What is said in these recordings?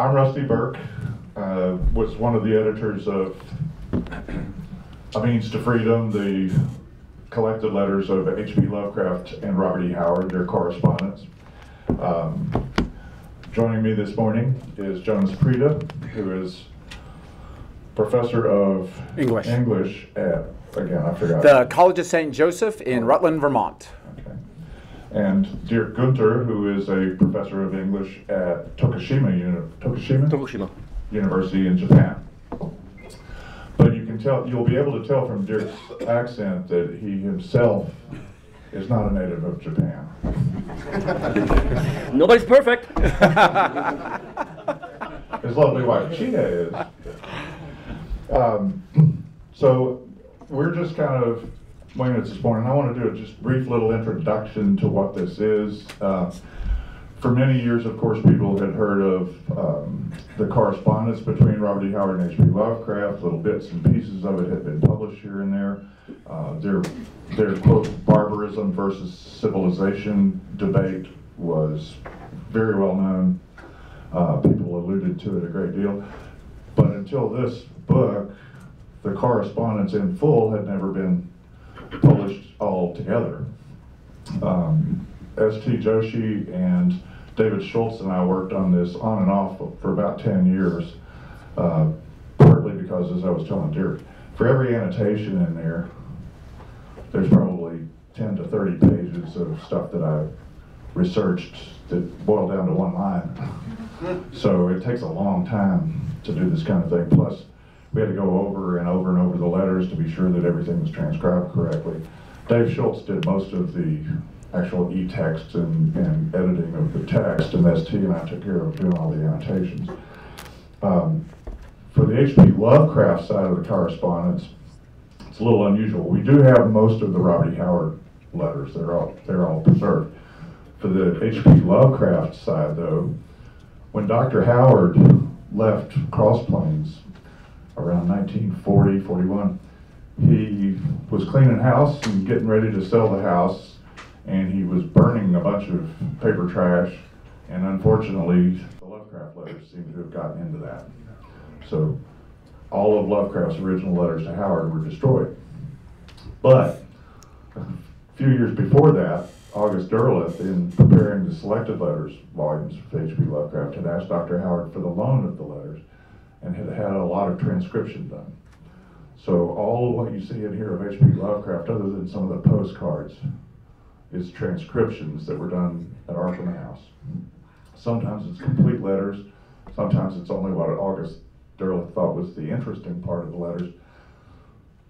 I'm Rusty Burke. Was one of the editors of A Means to Freedom, the collected letters of H.P. Lovecraft and Robert E. Howard, their correspondence. Joining me this morning is Jonas Prida, who is professor of English at, again, I forgot. The College of St. Joseph in Rutland, Vermont. Okay. And Dierk Guenther, who is a professor of English at Tokushima University in Japan. But you can tell, you'll be able to tell from Dierk's accent that he himself is not a native of Japan. Nobody's perfect. His lovely wife, Chida, is. So we're just kind of winging it this morning. I want to do a just brief little introduction to what this is. For many years, of course, people had heard of the correspondence between Robert E. Howard and H.P. Lovecraft. Little bits and pieces of it had been published here and there. Their quote, barbarism versus civilization debate was very well known. People alluded to it a great deal. But until this book, the correspondence in full had never been published all together. S.T. Joshi and David Schultz and I worked on this on and off for about 10 years, partly because, as I was telling Dierk, for every annotation in there, there's probably 10 to 30 pages of stuff that I researched that boiled down to one line. So it takes a long time to do this kind of thing. Plus, we had to go over and over and over the letters to be sure that everything was transcribed correctly. Dave Schultz did most of the actual e-text and editing of the text, and ST and I took care of doing all the annotations. For the H.P. Lovecraft side of the correspondence, it's a little unusual. We do have most of the Robert E. Howard letters. They're all preserved. For the H.P. Lovecraft side, though, when Dr. Howard left Cross Plains around 1940, 41, he was cleaning house and getting ready to sell the house, and he was burning a bunch of paper trash, and unfortunately, the Lovecraft letters seem to have gotten into that. So all of Lovecraft's original letters to Howard were destroyed. But a few years before that, August Derleth, in preparing the selected letters volumes for H.P. Lovecraft, had asked Dr. Howard for the loan of the letters and had had a lot of transcription done. So all of what you see in here of H.P. Lovecraft, other than some of the postcards, is transcriptions that were done at Arkham House. Sometimes it's complete letters, sometimes it's only what August Derleth thought was the interesting part of the letters.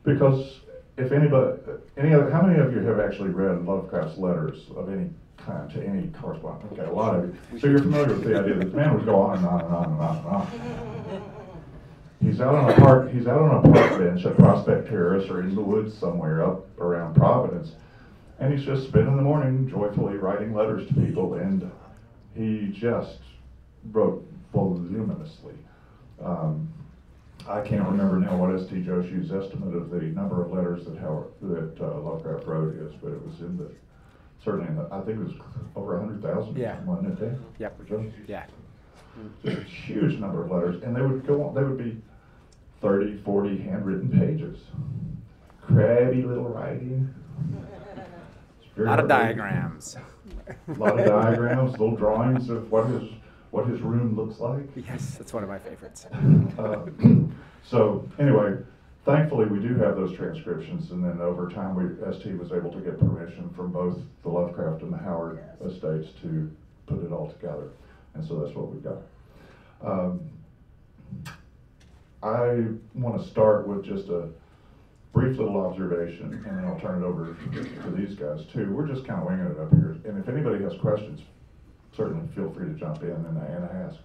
Because if anybody, how many of you have actually read Lovecraft's letters of any kind to any correspondent? Okay, a lot of you. So you're familiar with the idea that the man would go on and on and on and on and on. He's out on a park bench at Prospect Terrace or in the woods somewhere up around Providence, and he's just spending the morning joyfully writing letters to people, and he just wrote voluminously. I can't remember now what S.T. Joshi's estimate of the number of letters that Lovecraft wrote is, but it was certainly in the, I think it was over 100,000. Yeah. Wasn't it, Dave? Yep. Yeah. Just a huge number of letters, and they would go on, they would be 30, 40 handwritten pages. Crabby little writing. A lot of diagrams. A lot of diagrams, little drawings of what his room looks like. Yes, that's one of my favorites. So anyway, thankfully we do have those transcriptions, and then over time ST was able to get permission from both the Lovecraft and the Howard estates to put it all together. And so that's what we've got. I want to start with just a brief little observation, and then I'll turn it over to these guys too. We're just kind of winging it up here, and if anybody has questions, certainly feel free to jump in and ask.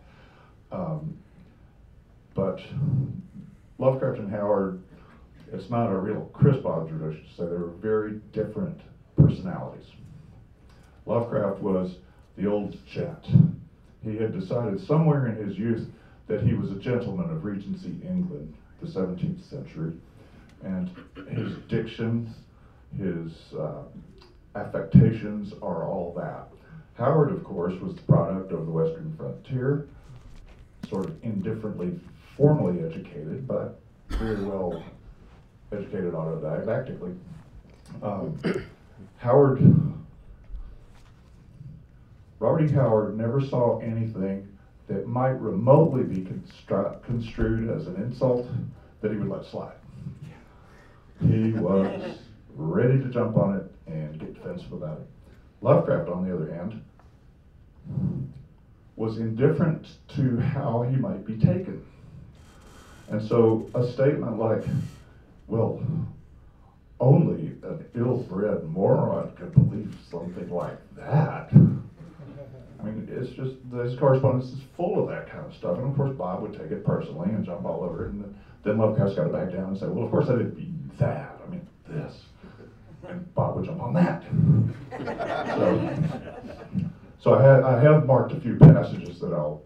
But Lovecraft and Howard, it's not a real crisp observation to say they were very different personalities. Lovecraft was the old gent. He had decided somewhere in his youth that he was a gentleman of Regency England, the 17th century, and his diction, his affectations are all that. Howard, of course, was the product of the Western frontier, sort of indifferently formally educated, but very well educated autodidactically. Robert E. Howard never saw anything that might remotely be construed as an insult that he would let slide. He was ready to jump on it and get defensive about it. Lovecraft, on the other hand, was indifferent to how he might be taken. And so a statement like, well, only an ill-bred moron could believe something like that. I mean, it's just, this correspondence is full of that kind of stuff. And of course, Bob would take it personally and jump all over it. And then Lovecraft's got to back down and say, well, of course I didn't mean that. I mean, this. And Bob would jump on that. So I have marked a few passages that I'll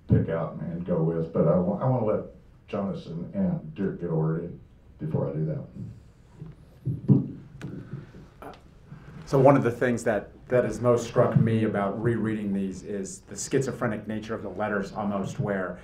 pick out and go with, but I want to let Jonas and Dierk get a word in before I do that. So one of the things that has most struck me about rereading these is the schizophrenic nature of the letters, almost, where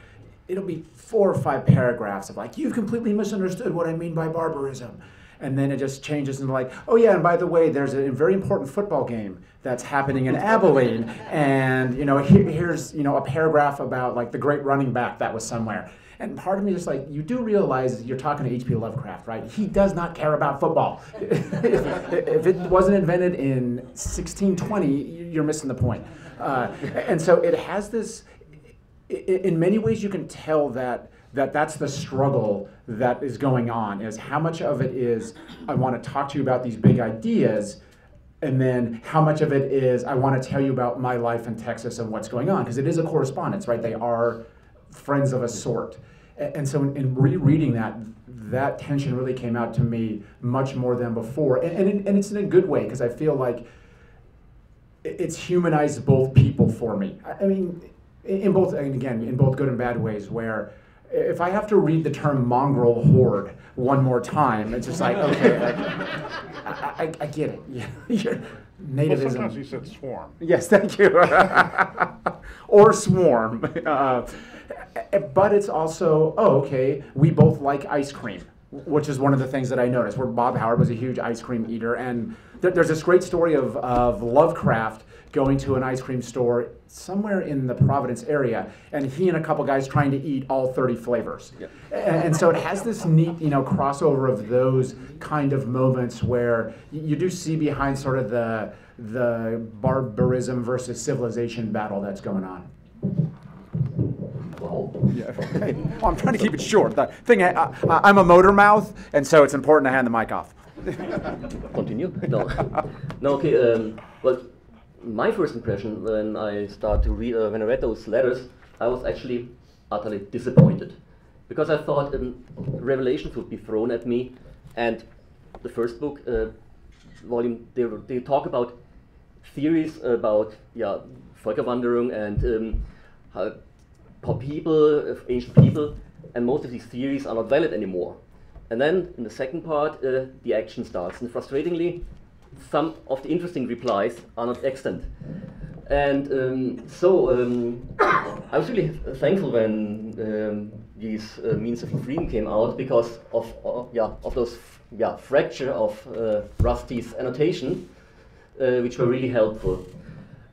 it'll be 4 or 5 paragraphs of like, you've completely misunderstood what I mean by barbarism. And then it just changes into like, oh yeah, and by the way, there's a very important football game that's happening in Abilene, and here's a paragraph about like the great running back that was somewhere. And part of me is like, you do realize you're talking to H.P. Lovecraft, right? He does not care about football. If it wasn't invented in 1620, you're missing the point. And so it has this, in many ways you can tell that's the struggle that is going on, is how much of it is, I want to talk to you about these big ideas, and then how much of it is, I want to tell you about my life in Texas and what's going on, because it is a correspondence, right? They are friends of a sort. And so in rereading that tension really came out to me much more than before. And it's in a good way, because I feel like it's humanized both people for me. I mean, in both good and bad ways, where if I have to read the term mongrel horde one more time, it's just like, okay, I get it. You're nativism. Well, sometimes you said swarm. Yes, thank you. Or swarm. But it's also, okay, we both like ice cream, which is one of the things that I noticed, where Bob Howard was a huge ice cream eater. And there's this great story of Lovecraft going to an ice cream store somewhere in the Providence area, and he and a couple guys trying to eat all 30 flavors. Yeah. And so it has this neat, crossover of those kind of moments where you do see behind sort of the barbarism versus civilization battle that's going on. Yeah. Well, I'm trying to keep it short. The thing, I'm a motor mouth, and so it's important to hand the mic off. Continue? No, okay. Well, my first impression when I when I read those letters, I was actually utterly disappointed, because I thought revelations would be thrown at me, and the first book, volume, they talk about theories about Völkerwanderung and people, ancient people, and most of these theories are not valid anymore. And then in the second part, the action starts, and frustratingly, some of the interesting replies are not extant. And I was really thankful when these Means of Freedom came out, because of those fracture of Rusty's annotation, which were really helpful.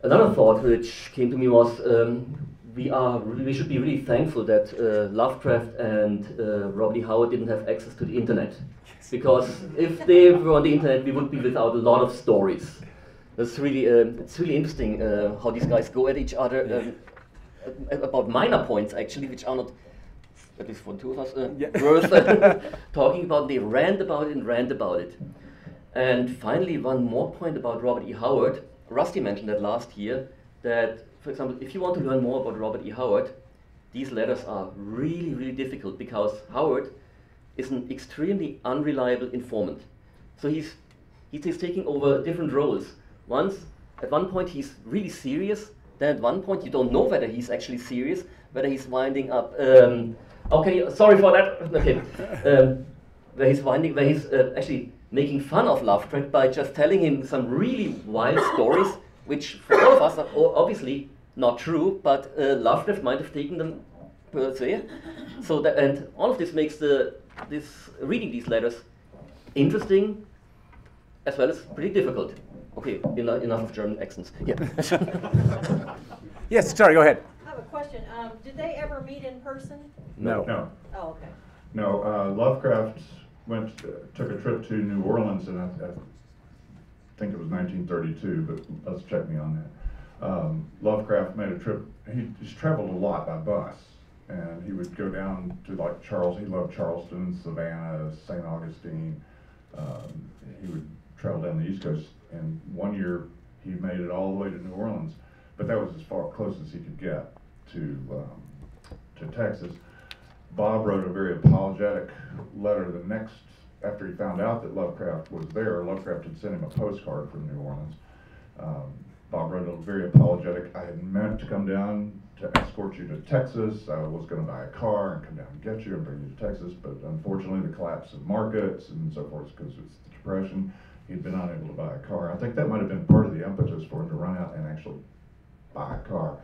Another thought which came to me was we should be really thankful that Lovecraft and Robert E. Howard didn't have access to the internet. Because if they were on the internet, we would be without a lot of stories. That's really, it's really interesting how these guys go at each other about minor points, actually, which are not, at least for two of us, worth talking about. They rant about it. And finally, one more point about Robert E. Howard. Rusty mentioned that last year, that, for example, if you want to learn more about Robert E. Howard, these letters are really, really difficult, because Howard is an extremely unreliable informant. So he's taking over different roles. At one point he's really serious, then at one point you don't know whether he's actually serious, whether he's winding up, okay, sorry for that, okay. Where he's actually making fun of Lovecraft by just telling him some really wild stories, which for all of us are obviously not true, but Lovecraft might have taken them per se. So that, and all of this makes reading these letters interesting as well as pretty difficult. Okay, enough of German accents. Yeah. Yes, sorry, go ahead. I have a question. Did they ever meet in person? No. No. Oh, okay. No, Lovecraft took a trip to New Orleans, and I think it was 1932, but let's check me on that. Lovecraft made a trip. He's traveled a lot by bus, and he would go down to like he loved Charleston, Savannah, St. Augustine. He would travel down the East Coast, and one year he made it all the way to New Orleans, but that was as close as he could get to Texas. Bob wrote a very apologetic letter after he found out that Lovecraft was there. Lovecraft had sent him a postcard from New Orleans. Bob wrote a very apologetic, I had meant to come down to escort you to Texas. I was going to buy a car and come down and get you and bring you to Texas, but unfortunately the collapse of markets and so forth, because it's the Depression, he'd been unable to buy a car. I think that might have been part of the impetus for him to run out and actually buy a car.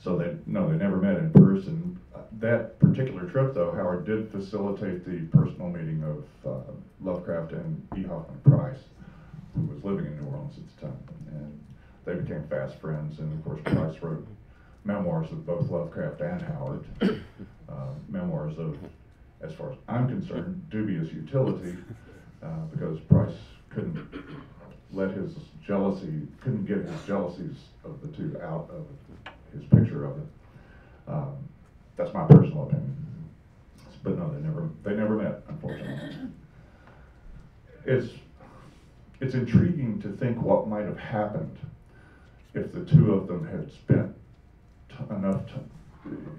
So they never met in person. That particular trip, though, Howard did facilitate the personal meeting of Lovecraft and E. Hoffman Price, who was living in New Orleans at the time. And they became fast friends, and of course Price wrote memoirs of both Lovecraft and Howard. Memoirs of, as far as I'm concerned, dubious utility, because Price couldn't get his jealousies of the two out of his picture of it. That's my personal opinion. But no, they never met, unfortunately. It's intriguing to think what might have happened if the two of them had spent enough time.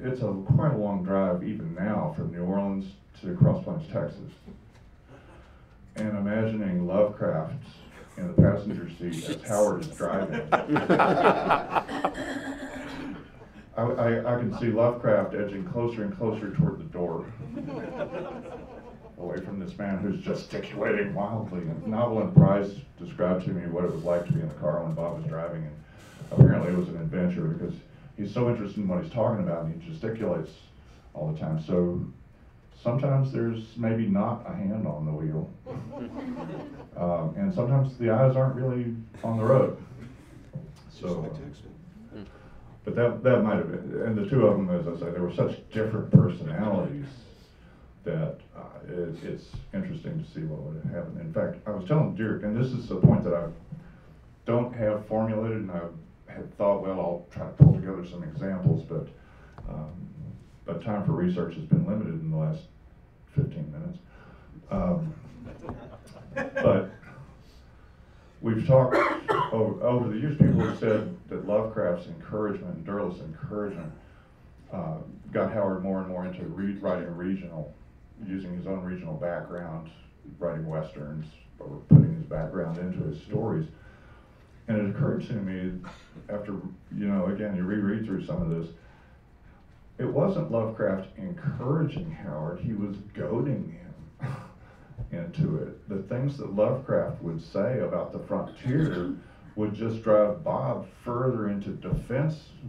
It's quite a long drive even now from New Orleans to Cross Plains, Texas. And imagining Lovecraft in the passenger seat as Howard is driving. I can see Lovecraft edging closer and closer toward the door, away from this man who's gesticulating wildly. And Novel and Price described to me what it was like to be in the car when Bob was driving, and apparently it was an adventure because he's so interested in what he's talking about and he gesticulates all the time. So sometimes there's maybe not a hand on the wheel, and sometimes the eyes aren't really on the road. So. But that might have been, and the two of them, as I say, they were such different personalities that it's interesting to see what would have happened. In fact, I was telling Dierk, and this is a point that I don't have formulated, and I had thought, well, I'll try to pull together some examples, but time for research has been limited in the last 15 minutes. But we've talked over the years, people have said that Lovecraft's encouragement and Durl's encouragement got Howard more and more into writing regional, using his own regional background, writing westerns, or putting his background into his stories. And it occurred to me after, again, you reread through some of this, it wasn't Lovecraft encouraging Howard, he was goading him into it. The things that Lovecraft would say about the frontier would just drive Bob further into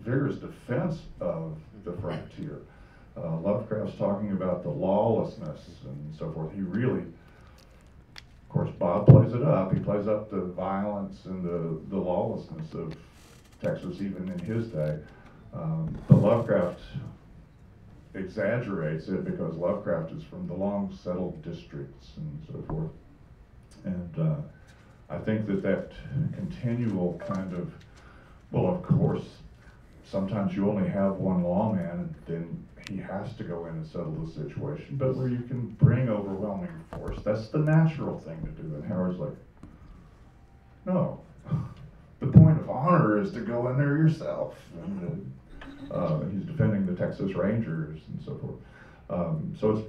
vigorous defense of the frontier. Lovecraft's talking about the lawlessness and so forth. He really, of course, Bob plays it up. He plays up the violence and the lawlessness of Texas even in his day. But Lovecraft exaggerates it because Lovecraft is from the long settled districts and so forth. And I think that continual kind of, well, of course, sometimes you only have one lawman and then he has to go in and settle the situation, but where you can bring overwhelming force, that's the natural thing to do. And Howard's like, no, the point of honor is to go in there yourself. And, he's defending the Texas Rangers and so forth. So it's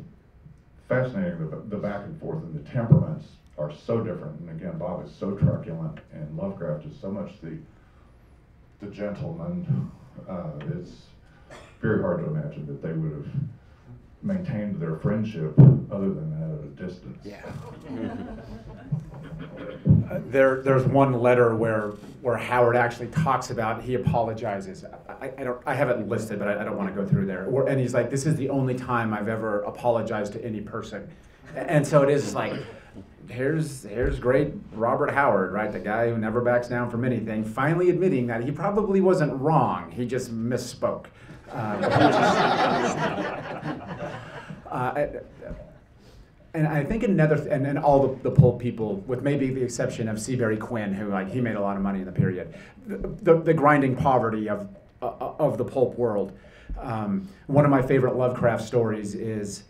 fascinating, the back and forth, and the temperaments are so different. And again, Bob is so truculent, and Lovecraft is so much the gentleman. It's very hard to imagine that they would have maintained their friendship other than that at a distance. Yeah. There's one letter where Howard actually talks about, he apologizes I have it listed, but I don't want to go through there. And he's like, this is the only time I've ever apologized to any person. And so it is like, here's great Robert Howard, right? The guy who never backs down from anything, finally admitting that he probably wasn't wrong. He just misspoke. And I think and all the pulp people, with maybe the exception of Seabury Quinn, who he made a lot of money in the period, the grinding poverty of the pulp world. One of my favorite Lovecraft stories is,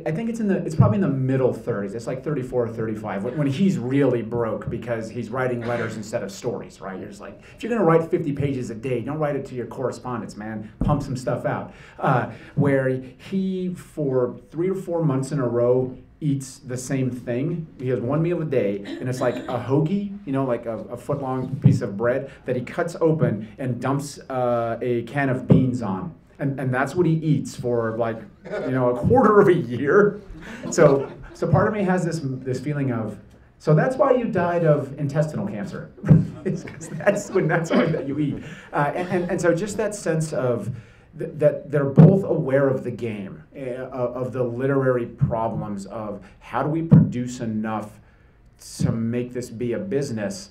I think it's probably in the middle 30s. It's like 34 or 35 when he's really broke because he's writing letters instead of stories, right? You're just like, if you're gonna write 50 pages a day, don't write it to your correspondence, man. Pump some stuff out. Where he, for 3 or 4 months in a row, eats the same thing. He has one meal a day, and it's like a hoagie, like a foot-long piece of bread that he cuts open and dumps a can of beans on. And that's what he eats for a quarter of a year. So part of me has this feeling of, so that's why you died of intestinal cancer. It's 'cause that's all that you eat. And so just that sense of that they're both aware of the game, of the literary problems of how do we produce enough to make this be a business.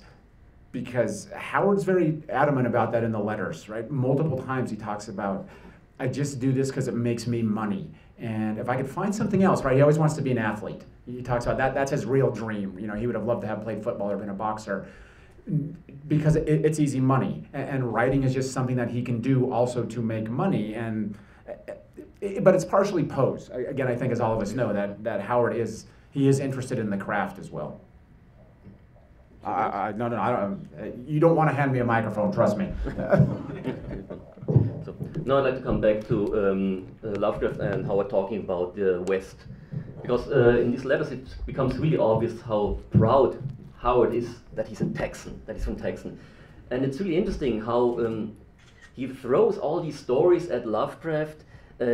Because Howard's very adamant about that in the letters, right? Multiple times he talks about, I just do this because it makes me money. And if I could find something else, right? He always wants to be an athlete. He talks about that. That's his real dream. He would have loved to have played football or been a boxer because it's easy money. And writing is just something that he can do also to make money. But it's partially pose. Again, I think as all of us know that Howard is interested in the craft as well. No, I don't. You don't want to hand me a microphone, trust me. So now I'd like to come back to Lovecraft and Howard talking about the West, because in these letters it becomes really obvious how proud Howard is that he's a Texan, that he's from Texan, and it's really interesting how he throws all these stories at Lovecraft,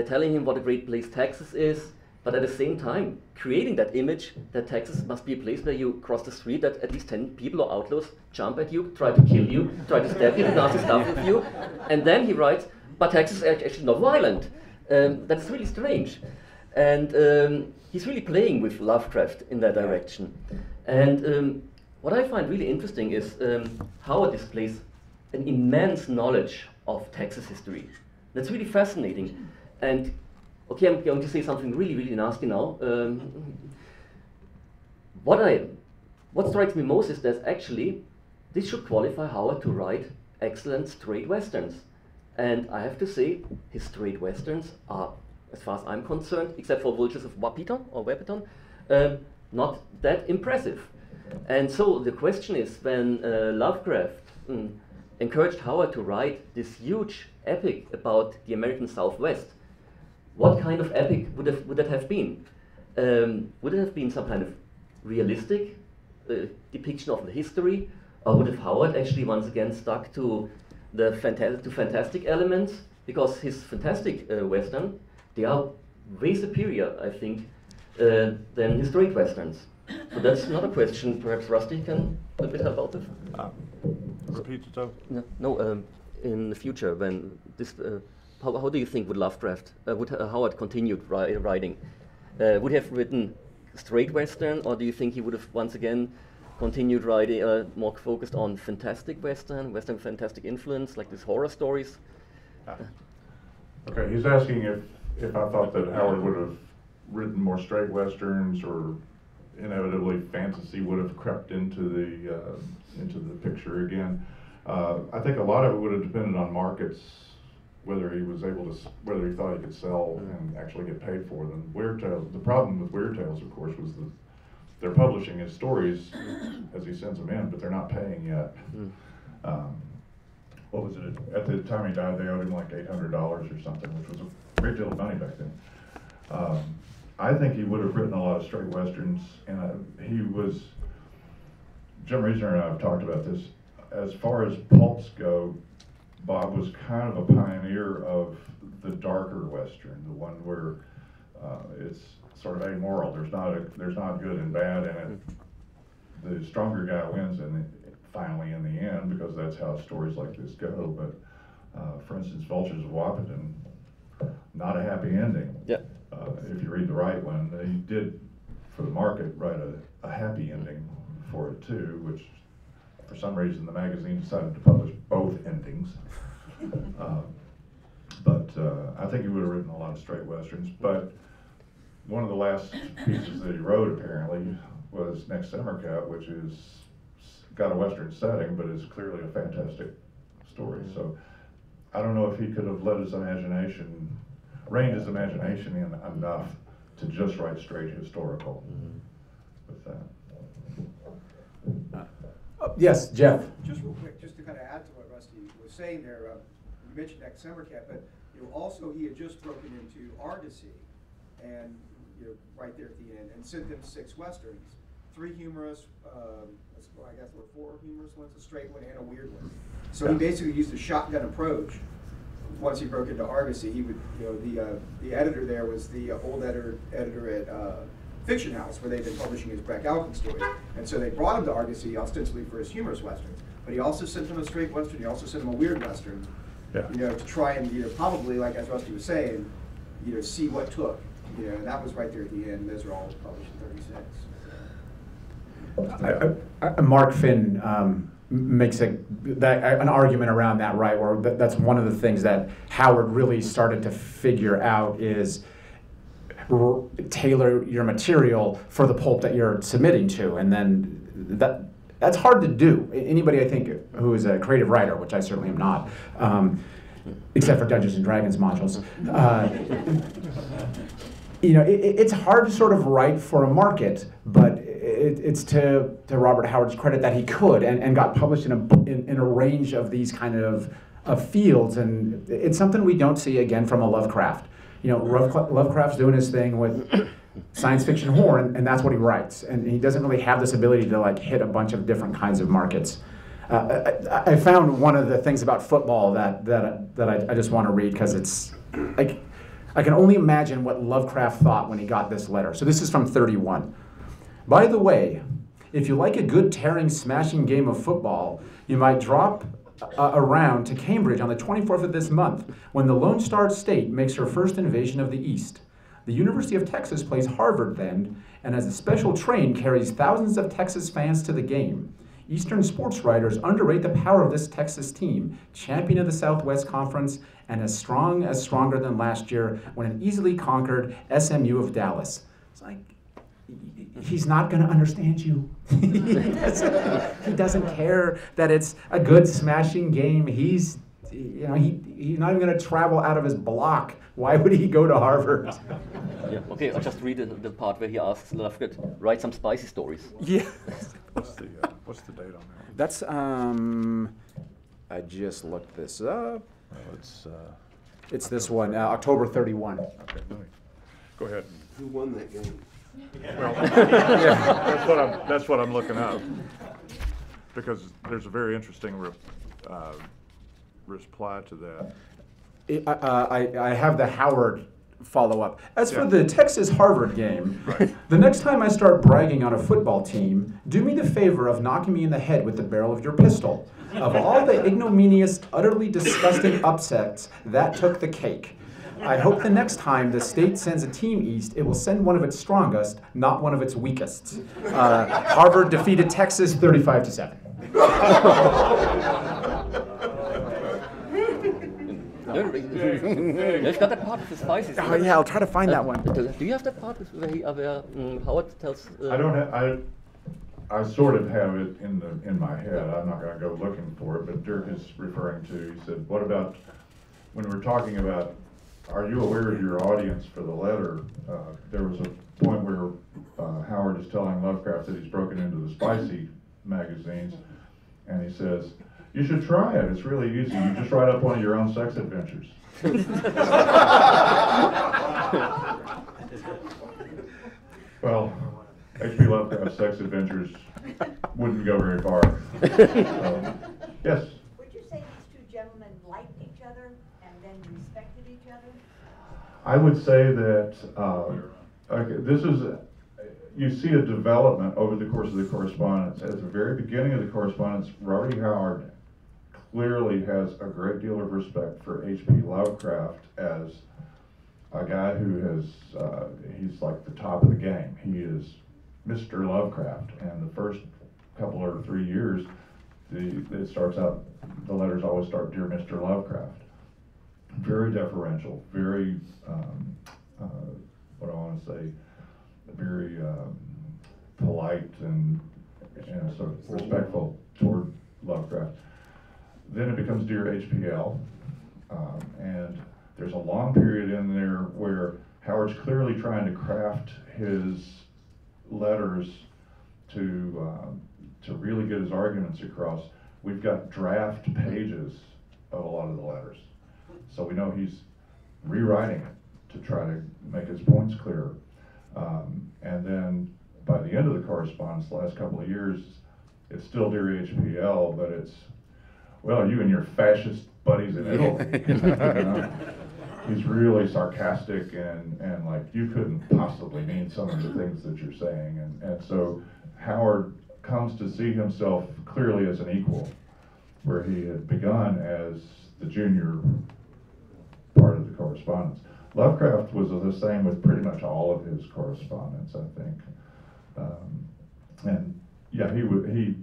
telling him what a great place Texas is, but at the same time creating that image that Texas must be a place where you cross the street, that at least 10 people or outlaws jump at you, try to kill you, try to stab you, do nasty stuff with you. And then he writes, but Texas is actually not violent. That's really strange. And he's really playing with Lovecraft in that direction. And what I find really interesting is Howard displays an immense knowledge of Texas history. That's really fascinating. And okay, I'm going to say something really, really nasty now. What strikes me most is that actually this should qualify Howard to write excellent straight westerns. And I have to say, his straight westerns are, as far as I'm concerned, except for Vultures of Wahpeton, not that impressive. And so the question is, when Lovecraft encouraged Howard to write this huge epic about the American Southwest, what kind of epic would that have been? Would it have been some kind of realistic depiction of the history, or would have Howard actually once again stuck to the fantastic elements? Because his fantastic western, they are way superior, I think, than his straight westerns. So that's another question. Perhaps Rusty can a bit help out with. Repeat it, Joe. No, in the future, when this. How do you think would Lovecraft, would Howard continued writing? Would he have written straight western, or do you think he would have once again continued writing more focused on fantastic western fantastic influence, like these horror stories? Okay, he's asking if I thought that Howard would have written more straight westerns, or inevitably fantasy would have crept into the picture again. I think a lot of it would have depended on markets, whether he thought he could sell and actually get paid for them. Weird Tales, the problem with Weird Tales, of course, was that they're publishing his stories as he sends them in, but they're not paying yet. What was it? At the time he died, they owed him like $800 or something, which was a great deal of money back then. I think he would have written a lot of straight westerns, and Jim Reasoner and I have talked about this. As far as pulps go, Bob was kind of a pioneer of the darker western, the one where it's sort of amoral. There's not good and bad in it. The stronger guy wins finally in the end, because that's how stories like this go. For instance, Vultures of Wapaton, not a happy ending. Yeah. If you read the right one, he did, for the market, write a happy ending for it too, which for some reason the magazine decided to publish both endings. But I think he would have written a lot of straight westerns. But one of the last pieces that he wrote apparently was Next Summer Cut, which is got a western setting, but is clearly a fantastic story. So I don't know if he could have let his imagination, reined his imagination in enough to just write straight historical with that. Yes, Jeff. Just real quick, just to kind of add to what Rusty was saying there, you mentioned Next Summer Cat, but also he had just broken into Argosy, and right there at the end, and sent them 6 westerns, 3 humorous, I guess there were 4 humorous ones, a straight one and a weird one. So he basically used a shotgun approach. Once he broke into Argosy, he would, the editor there was the old editor at Fiction House, where they've been publishing his Breck Alkin stories, and so they brought him to Argosy ostensibly for his humorous westerns. But he also sent him a straight western. He also sent him a weird western. To try and probably, like as Rusty was saying, see what took. And that was right there at the end. Those are all published in 36. Mark Finn makes an argument around that, right? Where that's one of the things that Howard really started to figure out is tailor your material for the pulp that you're submitting to, and then that's hard to do. Anybody, I think, who is a creative writer, which I certainly am not, except for Dungeons and Dragons modules. It's hard to sort of write for a market, but it's to Robert Howard's credit that he could and got published in a range of these kind of fields, and it's something we don't see again from a Lovecraft. Lovecraft's doing his thing with science fiction horror, and that's what he writes, and he doesn't really have this ability to like hit a bunch of different kinds of markets. I found one of the things about football that I just want to read, because it's like, I can only imagine what Lovecraft thought when he got this letter. So this is from 31. By the way, if you like a good tearing, smashing game of football, you might drop around to Cambridge on the 24th of this month, when the Lone Star State makes her first invasion of the East. The University of Texas plays Harvard then, and as a special train carries thousands of Texas fans to the game. Eastern sports writers underrate the power of this Texas team, champion of the Southwest Conference, and as strong as stronger than last year when it easily conquered SMU of Dallas. It's like, he's not going to understand you. He doesn't care that it's a good smashing game. He's not even going to travel out of his block. Why would he go to Harvard? Yeah. Okay, I'll just read the part where he asks Lovecraft, write some spicy stories. Yeah. What's the date on that? That's I just looked this up. It's this one, October 31. Okay, go ahead. Who won that game? Well, that's what I'm looking up, because there's a very interesting reply to that. I have the Howard follow-up. As for the Texas-Harvard game, the next time I start bragging on a football team, do me the favor of knocking me in the head with the barrel of your pistol. Of all the ignominious, utterly disgusting upsets, that took the cake. I hope the next time the state sends a team east, it will send one of its strongest, not one of its weakest. Harvard defeated Texas 35-7. You've got that part with the spices. Oh yeah, I'll try to find that one. Do you have that part where Howard tells? I don't have. I sort of have it in my head. I'm not going to go looking for it, but Dierk is referring to. He said, "What about when we're talking about? Are you aware of your audience for the letter?" There was a point where Howard is telling Lovecraft that he's broken into the spicy magazines, and he says, "You should try it. It's really easy. You just write up one of your own sex adventures." Well, H.P. Lovecraft's sex adventures wouldn't go very far. Yes? Would you say these two gentlemen liked each other and then respected each other? I would say that this is, you see a development over the course of the correspondence. At the very beginning of the correspondence, Robert E. Howard clearly has a great deal of respect for H.P. Lovecraft as a guy who has, he's like the top of the game. He is Mr. Lovecraft, and the first couple or 3 years, it starts out, the letters always start, "Dear Mr. Lovecraft." Very deferential, very, what do I want to say, very polite and sort of respectful toward Lovecraft. Then it becomes "Dear HPL," and there's a long period in there where Howard's clearly trying to craft his letters to really get his arguments across. We've got draft pages of a lot of the letters, so we know he's rewriting it to try to make his points clearer. And then by the end of the correspondence, the last couple of years, it's still "Dear HPL," but it's, "Well, you and your fascist buddies in Italy." You know? He's really sarcastic and like, you couldn't possibly mean some of the things that you're saying. And so Howard comes to see himself clearly as an equal, where he had begun as the junior part of the correspondence. Lovecraft was the same with pretty much all of his correspondence, I think. And yeah, he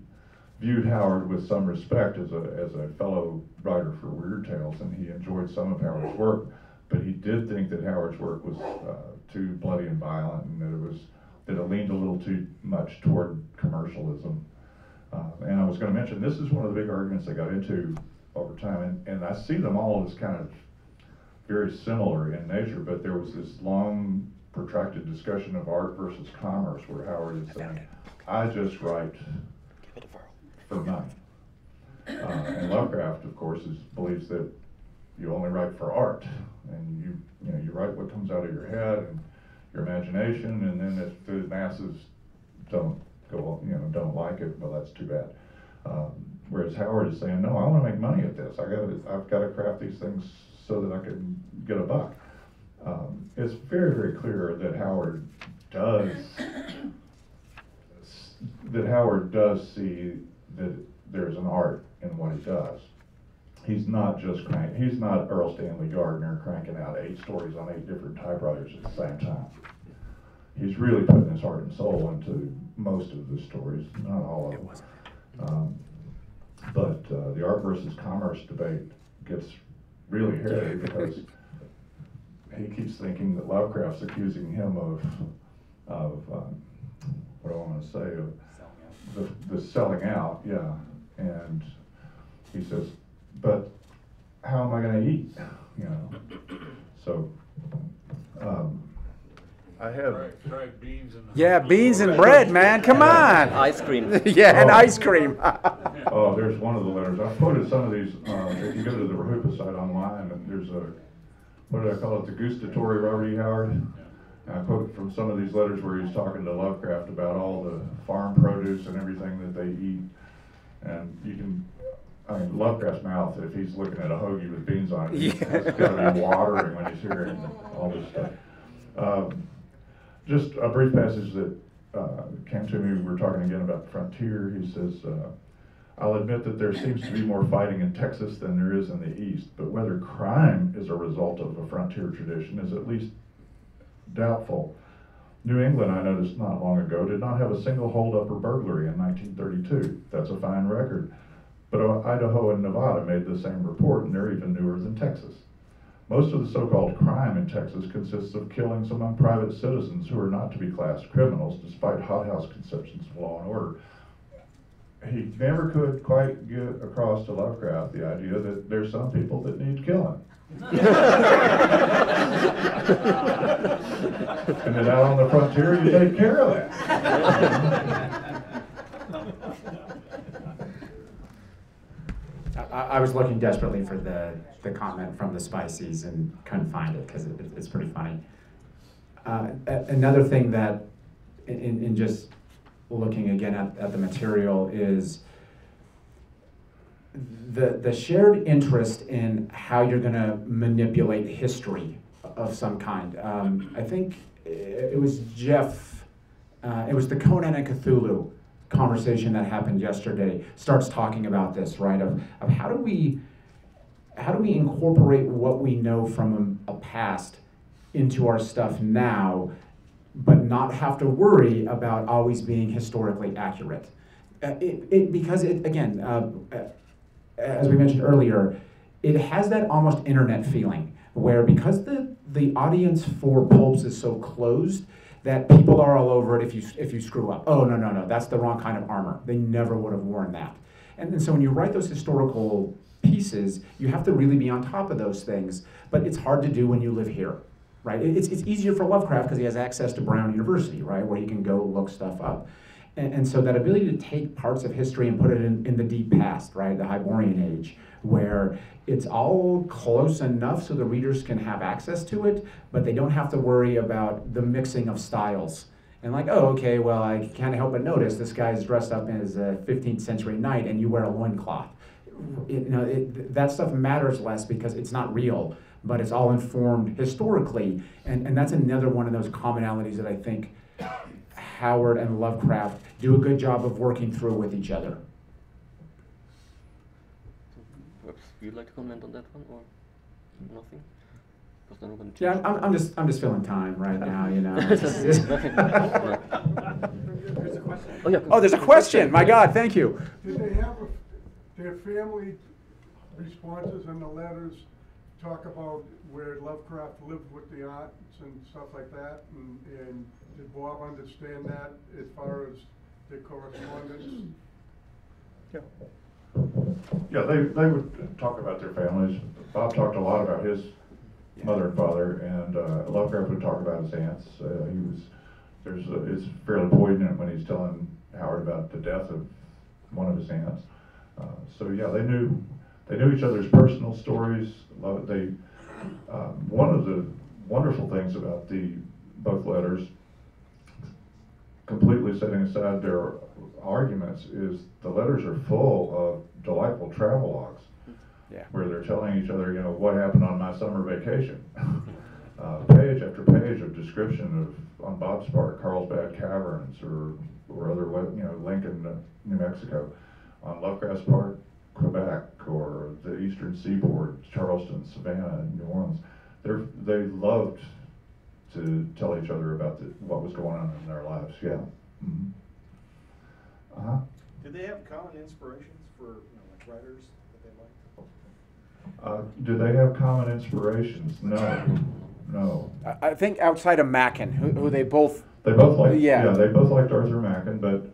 viewed Howard with some respect as a fellow writer for Weird Tales, and he enjoyed some of Howard's work, but he did think that Howard's work was too bloody and violent, and that it leaned a little too much toward commercialism. And I was going to mention, this is one of the big arguments I got into over time, and I see them all as kind of very similar in nature, but there was this long, protracted discussion of art versus commerce, where Howard is saying, "I just write for money." And Lovecraft, of course, believes that you only write for art, and you write what comes out of your head and your imagination, and then if the masses don't like it, well, that's too bad. Whereas Howard is saying, "No, I want to make money at this. I've got to craft these things so that I can get a buck." It's very, very clear that Howard does see that there's an art in what he does. He's not Earl Stanley Gardner cranking out 8 stories on 8 different typewriters at the same time. He's really putting his heart and soul into most of the stories, not all of them. But the art versus commerce debate gets really hairy because he keeps thinking that Lovecraft's accusing him of what do I want to say, of the selling out, yeah. And he says, "But how am I going to eat?" You know. So I had tried beans and beans and bread, man. Come on. Ice cream. And ice cream. Oh, there's one of the letters. I've quoted some of these. If you go to the Rahupa site online, and there's what did I call it? The Gustatory Robert E. Howard. And I quote from some of these letters where he's talking to Lovecraft about all the farm produce and everything that they eat. And Lovecraft's mouth, if he's looking at a hoagie with beans on it, it's got to be watering when he's hearing all this stuff. Just a brief passage that came to me. We were talking again about the frontier. He says, "I'll admit that there seems to be more fighting in Texas than there is in the East, but whether crime is a result of a frontier tradition is at least doubtful. New England, I noticed not long ago, did not have a single holdup or burglary in 1932. That's a fine record. But Idaho and Nevada made the same report, and they're even newer than Texas. Most of the so-called crime in Texas consists of killings among private citizens who are not to be classed criminals, despite hothouse conceptions of law and order." He never could quite get across to Lovecraft the idea that there's some people that need killing. And then out on the frontier, you take care of that. I was looking desperately for the comment from the Spices and couldn't find it because it's pretty funny. Another thing that, in just looking again at the material, is the shared interest in how you're going to manipulate history of some kind. I think it was Jeff, it was the Conan and Cthulhu conversation that happened yesterday starts talking about this, right? Of how do we incorporate what we know from a past into our stuff now, but not have to worry about always being historically accurate. Because again, as we mentioned earlier, it has that almost internet feeling where because the audience for pulps is so closed that people are all over it if you screw up. Oh, no, that's the wrong kind of armor. They never would have worn that. And so when you write those historical pieces, you have to really be on top of those things, but it's hard to do when you live here, right? It's easier for Lovecraft because he has access to Brown University, right, where he can go look stuff up. And so that ability to take parts of history and put it in the deep past, right, the Hyborian Age, where it's all close enough so the readers can have access to it, but they don't have to worry about the mixing of styles. And like, oh, okay, well, I can't help but notice this guy's dressed up as a 15th century knight and you wear a loincloth. That stuff matters less because it's not real, but it's all informed historically. And that's another one of those commonalities that I think Howard and Lovecraft do a good job of working through with each other. Perhaps you'd like to comment on that one, or nothing? Yeah, I'm just filling time right now, you know. There's a question. Oh, yeah. Oh, there's a question. My God, thank you. Did they have their family responses in the letters talk about where Lovecraft lived with the arts and stuff like that? And did Bob understand that as far as their correspondence? Yeah, they would talk about their families. Bob talked a lot about his mother and father, and Lovecraft would talk about his aunts. It's fairly poignant when he's telling Howard about the death of one of his aunts. So yeah, they knew each other's personal stories. One of the wonderful things about both letters, completely setting aside their arguments, is the letters are full of delightful travelogues. Yeah. Where they're telling each other, what happened on my summer vacation. Page after page of description of, on Bob's part, Carlsbad Caverns or other, Lincoln, New Mexico. On Lovecraft's part, Quebec or the Eastern Seaboard, Charleston, Savannah, and New Orleans. They loved to tell each other about what was going on in their lives. Yeah. Mm-hmm. Uh-huh. Did they have common inspirations for like writers that they liked? Do they have common inspirations? No. I think outside of Mackin, who they both... They both liked, yeah, they both liked Arthur Machen, but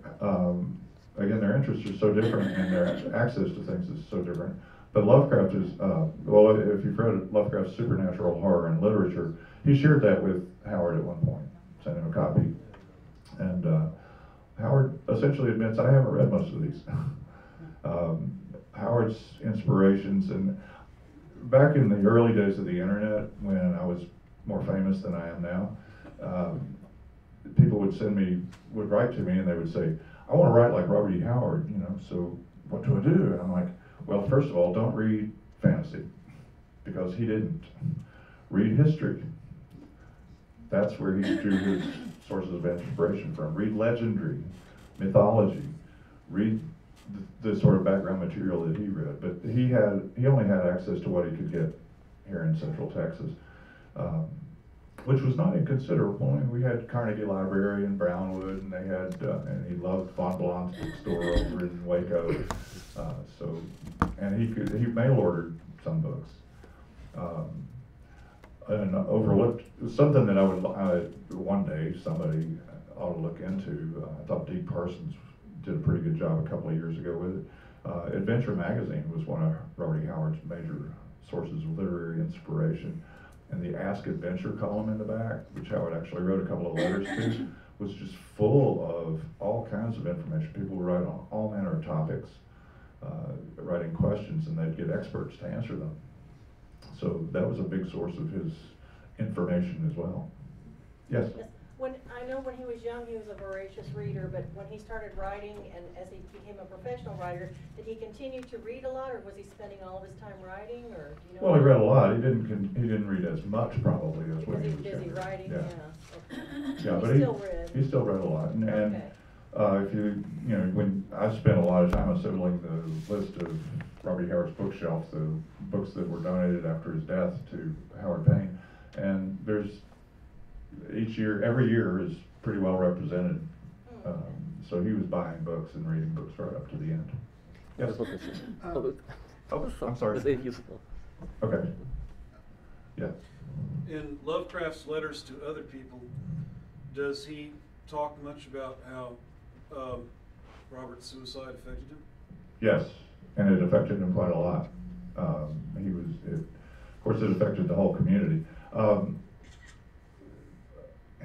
again, their interests are so different and their access to things is so different. But Lovecraft is, if you've read Lovecraft's supernatural horror and literature, he shared that with Howard at one point, sent him a copy. And Howard essentially admits, I haven't read most of these. Howard's inspirations, and back in the early days of the internet, when I was more famous than I am now, people would write to me and they would say, I want to write like Robert E. Howard, so what do I do? And I'm like, well, first of all, don't read fantasy, because he didn't. Read history. That's where he drew his sources of inspiration from. Read legendary, mythology. Read the sort of background material that he read. But he only had access to what he could get here in Central Texas, which was not inconsiderable. I mean, we had Carnegie Library in Brownwood, and they had, and he loved Von Blom's bookstore over in Waco. And he mail ordered some books. And overlooked something that one day somebody ought to look into. I thought Deke Parsons did a pretty good job a couple of years ago with it. Adventure Magazine was one of Robert E. Howard's major sources of literary inspiration. And the Ask Adventure column in the back, which Howard actually wrote a couple of letters to, was just full of all kinds of information. People would write on all manner of topics, writing questions, and they'd get experts to answer them. So that was a big source of his information as well. Yes? Yes. I know when he was young, he was a voracious reader, but when he started writing and as he became a professional writer, did he continue to read a lot, or was he spending all of his time writing, or do you know? Well, he read a lot. He didn't read as much probably as when he was busy younger. writing. Yeah. Okay. Yeah, but he still read. He still read a lot, and Okay. If you know, when I spent a lot of time assembling the list of Robert Howard's bookshelf, the books that were donated after his death to Howard Payne, and there's every year is pretty well represented. So he was buying books and reading books right up to the end. Yes. I'm sorry. Okay. Yeah. In Lovecraft's letters to other people, does he talk much about how Robert's suicide affected him? Yes, and it affected him quite a lot. Of course, it affected the whole community.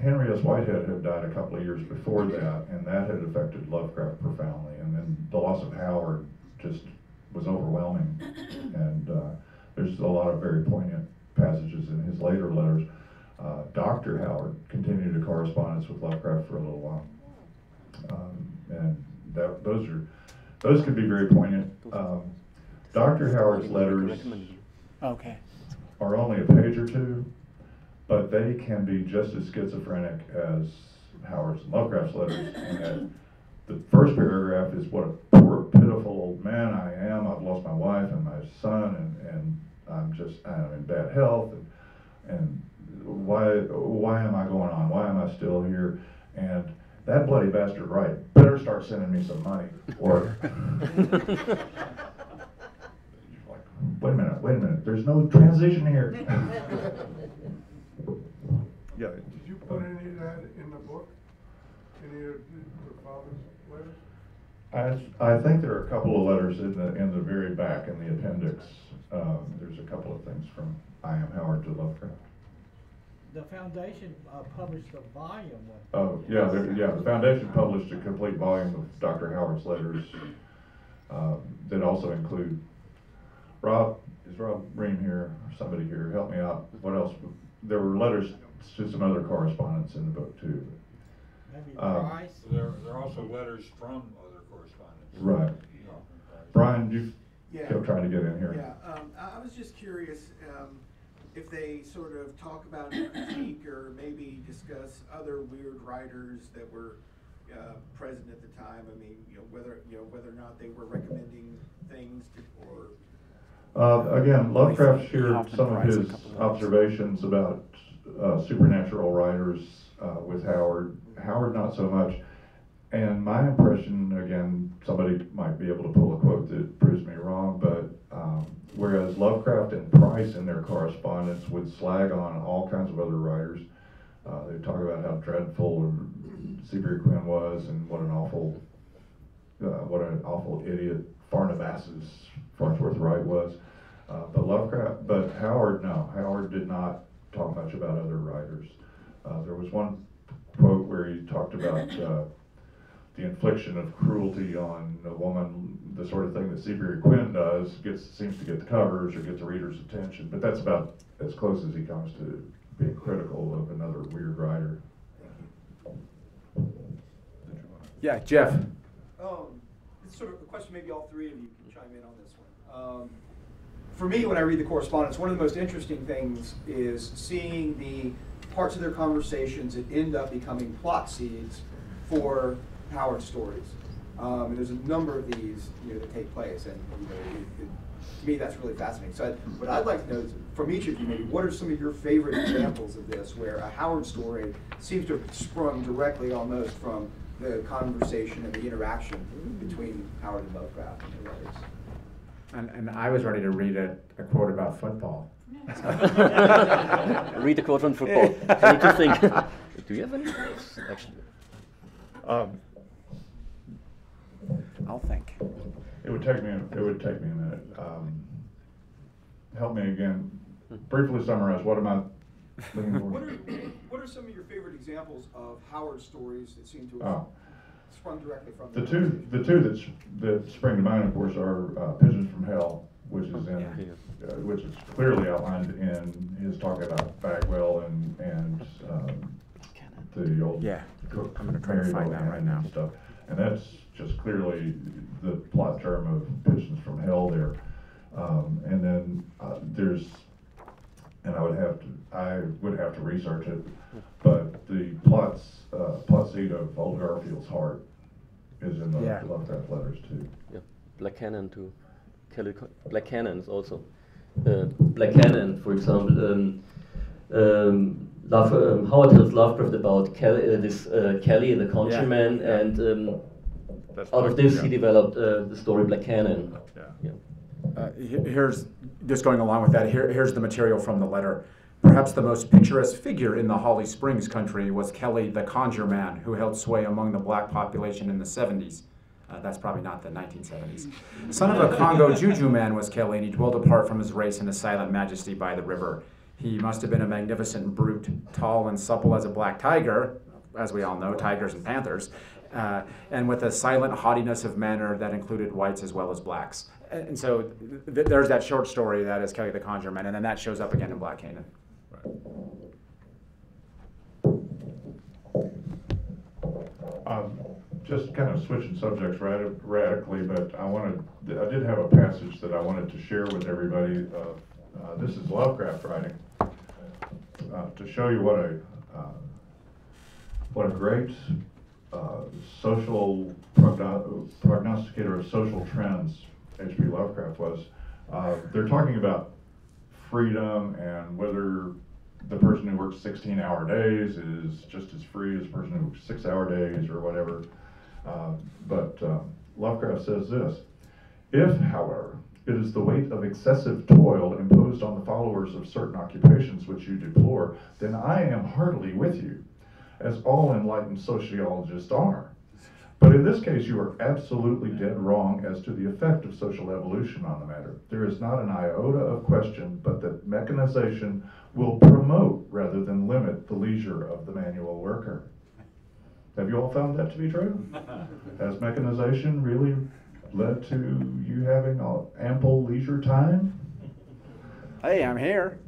Henry S. Whitehead had died a couple of years before that, and that had affected Lovecraft profoundly. And then the loss of Howard just was overwhelming. And there's a lot of very poignant passages in his later letters. Dr. Howard continued a correspondence with Lovecraft for a little while. And those could be very poignant. Dr. Howard's letters are only a page or two, but they can be just as schizophrenic as Howard's and Lovecraft's letters. And the first paragraph is what a poor, pitiful old man I am. I've lost my wife and my son, and I'm in bad health, and why am I going on? Why am I still here? And that bloody bastard Wright better start sending me some money. Or wait a minute, there's no transition here. Yeah. Did you put any of that in the book? Any of the father's letters? I think there are a couple of letters in the very back in the appendix. There's a couple of things from I Am Howard to Lovecraft. The foundation published a volume. Oh yeah, the foundation published a complete volume of Dr. Howard's letters that also include Rob. Is Rob Ream here? Or somebody here? Help me out. What else? There were letters to some other correspondence in the book too. Maybe Bryce. There are also letters from other correspondents. Right. Brian, you kept trying to get in here. Yeah, I was just curious if they sort of talk about a critique or maybe discuss other weird writers that were present at the time. I mean, whether or not they were recommending things or. Again, Lovecraft shared some of his observations about supernatural writers with Howard. Howard not so much. And my impression, again, somebody might be able to pull a quote that proves me wrong, but whereas Lovecraft and Price in their correspondence would slag on all kinds of other writers, they'd talk about how dreadful Seabury Quinn was and what an awful idiot Farnabas's Farnsworth Wright was. But Howard, no. Howard did not talk much about other writers. There was one quote where he talked about the infliction of cruelty on a woman, the sort of thing that Seabury Quinn does, seems to get the covers or get the reader's attention, but that's about as close as he comes to being critical of another weird writer. Yeah, Jeff. It's sort of a question maybe all three of you can chime in on this one. For me, when I read the correspondence, one of the most interesting things is seeing the parts of their conversations that end up becoming plot seeds for Howard stories. And there's a number of these that take place, and to me that's really fascinating. So what I'd like to know is, from each of you maybe, what are some of your favorite examples of this, where a Howard story seems to have sprung directly almost from the conversation and the interaction between Howard and Lovecraft and the writers? And I was ready to read a quote about football. Read a quote on football. I need to think. Do you have any? Actually. I'll think. It would take me a minute. Help me again. Briefly summarize. What am I looking for? What are some of your favorite examples of Howard stories that seem to have sprung directly from the two that spring to mind, of course, are Pigeons from Hell, which is clearly outlined in his talk about Bagwell and the old cook. I'm going to try to find that right now. Stuff. And that's just clearly the plot term of Pigeons from Hell there. And then there's, and I would have to research it, but the plot seed of Old Garfield's Heart is in the Yeah. Lovecraft letters too. Yeah, Black Cannon too. Black Cannons also. Black Cannon, for example. Howard tells Lovecraft about Kelly, the conjureman, and out of this he developed the story Black Cannon. Here's, just going along with that, here's the material from the letter. Perhaps the most picturesque figure in the Holly Springs country was Kelly the conjureman, who held sway among the black population in the 70s. That's probably not the 1970s. Son of a Congo Juju man was Kelly, and he dwelt apart from his race in a silent majesty by the river. He must have been a magnificent brute, tall and supple as a black tiger, as we all know, tigers and panthers, and with a silent haughtiness of manner that included whites as well as blacks. And so there's that short story that is Kelly the Conjureman, and then that shows up again in Black Canaan. Just kind of switching subjects radically, but I did have a passage that I wanted to share with everybody. This is Lovecraft writing to show you what a great social prognosticator of social trends H.P. Lovecraft was. They're talking about freedom and whether the person who works 16-hour days is just as free as the person who works 6-hour days or whatever. But Lovecraft says this: if, however, it is the weight of excessive toil imposed on the followers of certain occupations which you deplore, then I am heartily with you, as all enlightened sociologists are. But in this case, you are absolutely dead wrong as to the effect of social evolution on the matter. There is not an iota of question but that mechanization will promote rather than limit the leisure of the manual worker. Have you all found that to be true? Has mechanization really led to you having ample leisure time? Hey, I'm here.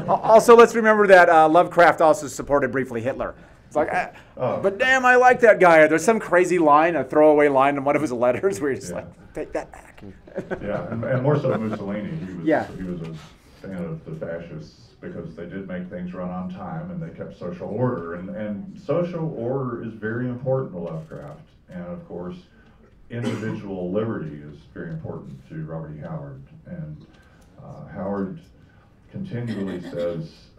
Also, let's remember that Lovecraft also supported briefly Hitler. It's like, but damn, I like that guy. There's some crazy line, a throwaway line in one of his letters where he's like, take that back. Yeah, and more so Mussolini. He was a fan of the fascists because they did make things run on time and they kept social order. And social order is very important to Lovecraft. And of course, individual liberty is very important to Robert E. Howard. And Howard continually says,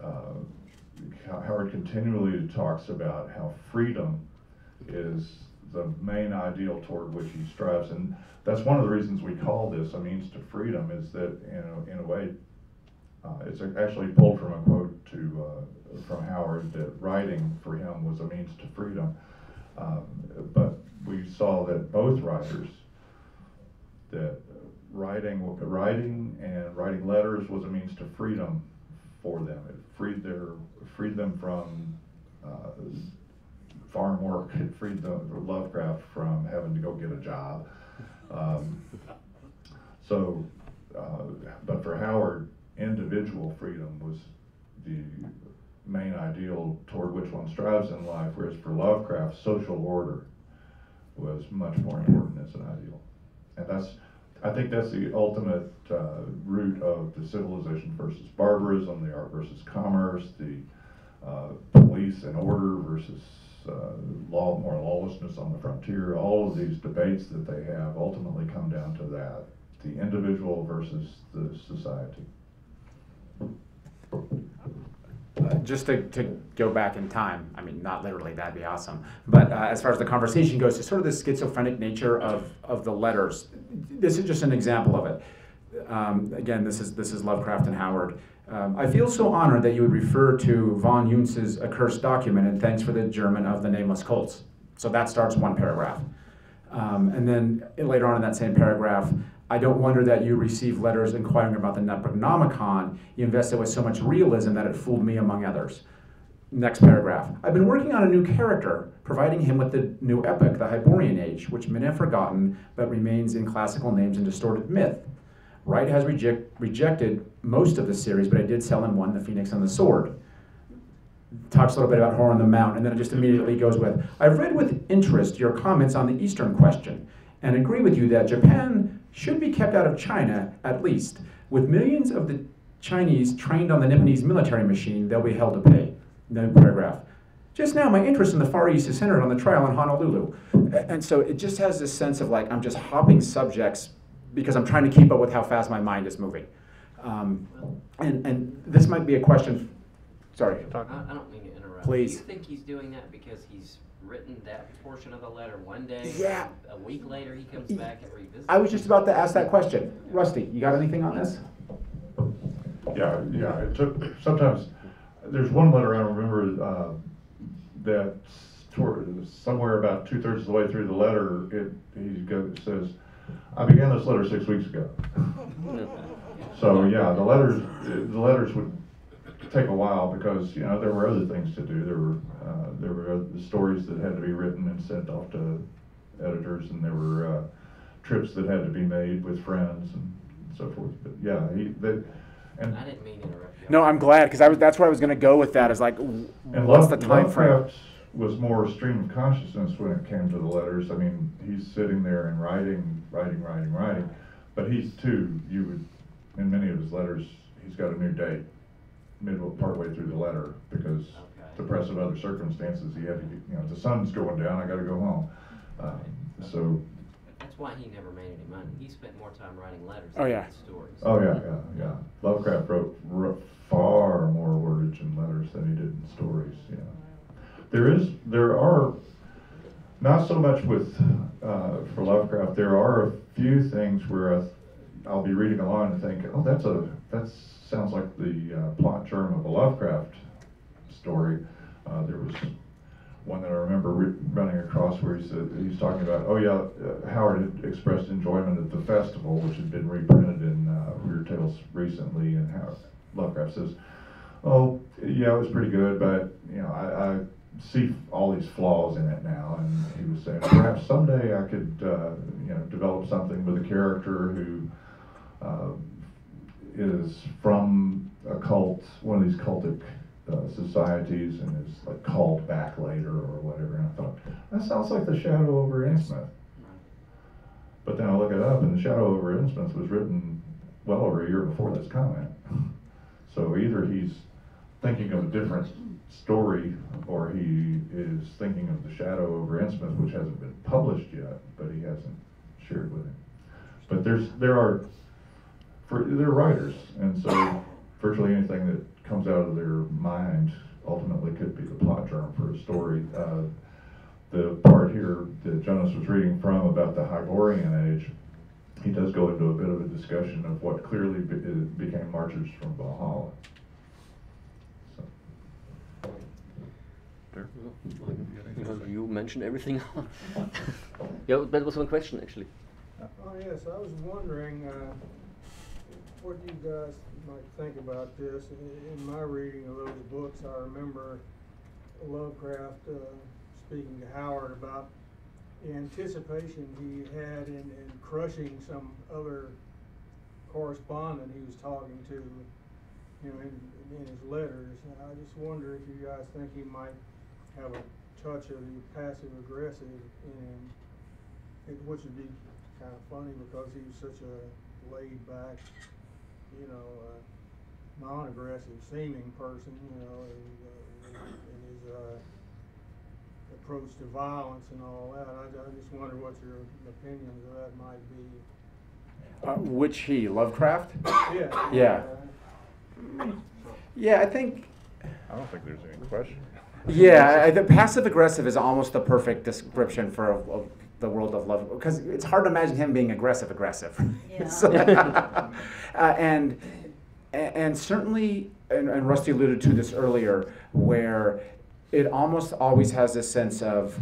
Howard continually talks about how freedom is the main ideal toward which he strives. And that's one of the reasons we call this a means to freedom, is that, in a way, it's actually pulled from a quote from Howard, that writing for him was a means to freedom. But we saw that both writers, that writing and writing letters was a means to freedom for them. It freed them from farm work. It freed Lovecraft from having to go get a job. But for Howard, individual freedom was the main ideal toward which one strives in life, whereas for Lovecraft, social order was much more important as an ideal. And I think that's the ultimate root of the civilization versus barbarism, the art versus commerce, the police and order versus more lawlessness on the frontier. All of these debates that they have ultimately come down to that, the individual versus the society. Just to go back in time, I mean, not literally, that'd be awesome. But as far as the conversation goes, to sort of the schizophrenic nature of the letters, this is just an example of it. Again, this is Lovecraft and Howard. I feel so honored that you would refer to von Junz's accursed document, and thanks for the German of the nameless cults. So that starts one paragraph. And then later on in that same paragraph, I don't wonder that you received letters inquiring about the Necronomicon. You invested with so much realism that it fooled me among others. Next paragraph. I've been working on a new character, providing him with the new epic, the Hyborian Age, which men have forgotten but remains in classical names and distorted myth. Wright has rejected most of the series, but I did sell him one, The Phoenix and the Sword. Talks a little bit about Horror on the Mount, and then it just immediately goes with, I've read with interest your comments on the Eastern question, and agree with you that Japan should be kept out of China, at least. With millions of the Chinese trained on the Nipponese military machine, they'll be held to pay. No paragraph. Just now, my interest in the Far East is centered on the trial in Honolulu. And so it just has this sense of like, I'm just hopping subjects because I'm trying to keep up with how fast my mind is moving. And this might be a question, sorry. I don't mean to interrupt. Please. Do you think he's doing that because he's written that portion of the letter one day, Yeah. and a week later he comes back and revisits I was it? just about to ask that question. Rusty, you got anything on this? Yeah, it took, sometimes, there's one letter I remember that somewhere about 2/3 of the way through the letter, he says, I began this letter 6 weeks ago. So yeah, the letters would take a while because there were other things to do. There were other stories that had to be written and sent off to editors, and there were trips that had to be made with friends and so forth. But yeah, I didn't mean to interrupt you. No, I'm glad, because that's where I was going to go with that, is like, and what's the time frame? Lovecraft was more stream of consciousness when it came to the letters. I mean, he's sitting there and writing, but he's too, in many of his letters, he's got a new date partway through the letter because to press of other circumstances, he had to get, the sun's going down, I got to go home. So That's why he never made any money. He spent more time writing letters Oh, than yeah. stories. oh yeah. Lovecraft wrote far more wordage in letters than he did in stories. Yeah, there are not so much with for Lovecraft. There are a few things where I'll be reading along and think, oh, that sounds like the plot germ of a Lovecraft story. There was one that I remember running across where he said he's talking about, Howard had expressed enjoyment at the festival, which had been reprinted in Weird Tales recently, and how Lovecraft says, oh yeah, it was pretty good, but I see all these flaws in it now, and he was saying perhaps someday I could develop something with a character who is from a cult, one of these cultic societies, and is like called back later or whatever. And I thought, that sounds like The Shadow over Innsmouth. But then I look it up, and The Shadow over Innsmouth was written well over a year before this comment. So either he's thinking of a different story, or he is thinking of The Shadow over Innsmouth, which hasn't been published yet, but he hasn't shared with him. But they're writers, and so virtually anything that comes out of their mind ultimately could be the plot germ for a story. The part here that Jonas was reading from about the Hyborian age, he does go into a bit of a discussion of what clearly became Marchers from Valhalla. You mentioned everything. Yeah, that was one question actually. Oh yes, I was wondering what you guys might think about this. In my reading of those books, I remember Lovecraft speaking to Howard about the anticipation he had in crushing some other correspondent he was talking to, in his letters. And I just wonder if you guys think he might have a touch of the passive-aggressive in him, which would be kind of funny because he was such a laid-back, non-aggressive seeming person, in his approach to violence and all that. I just wonder what your opinions of that might be. Which he, Lovecraft? Yeah. Yeah. Yeah, I think. I don't think there's any question. Yeah, the passive-aggressive is almost the perfect description for the world of love, because it's hard to imagine him being aggressive. Yeah. So, and certainly, and Rusty alluded to this earlier, where it almost always has this sense of,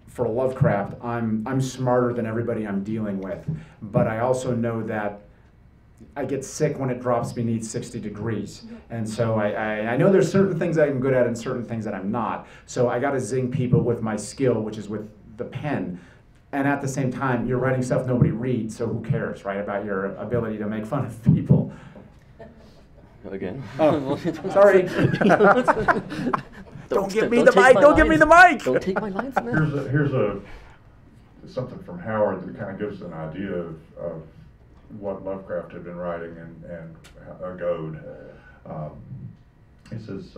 for Lovecraft, I'm smarter than everybody I'm dealing with, but I also know that I get sick when it drops beneath 60 degrees. And so I know there's certain things I'm good at and certain things that I'm not. So I got to zing people with my skill, which is with the pen. And at the same time, you're writing stuff nobody reads, so who cares, right, about your ability to make fun of people. Again. Oh, sorry. Don't give me the mic, don't give me the mic! Don't take my lines, man. Here's something from Howard that kind of gives an idea of what Lovecraft had been writing and a goad. He says,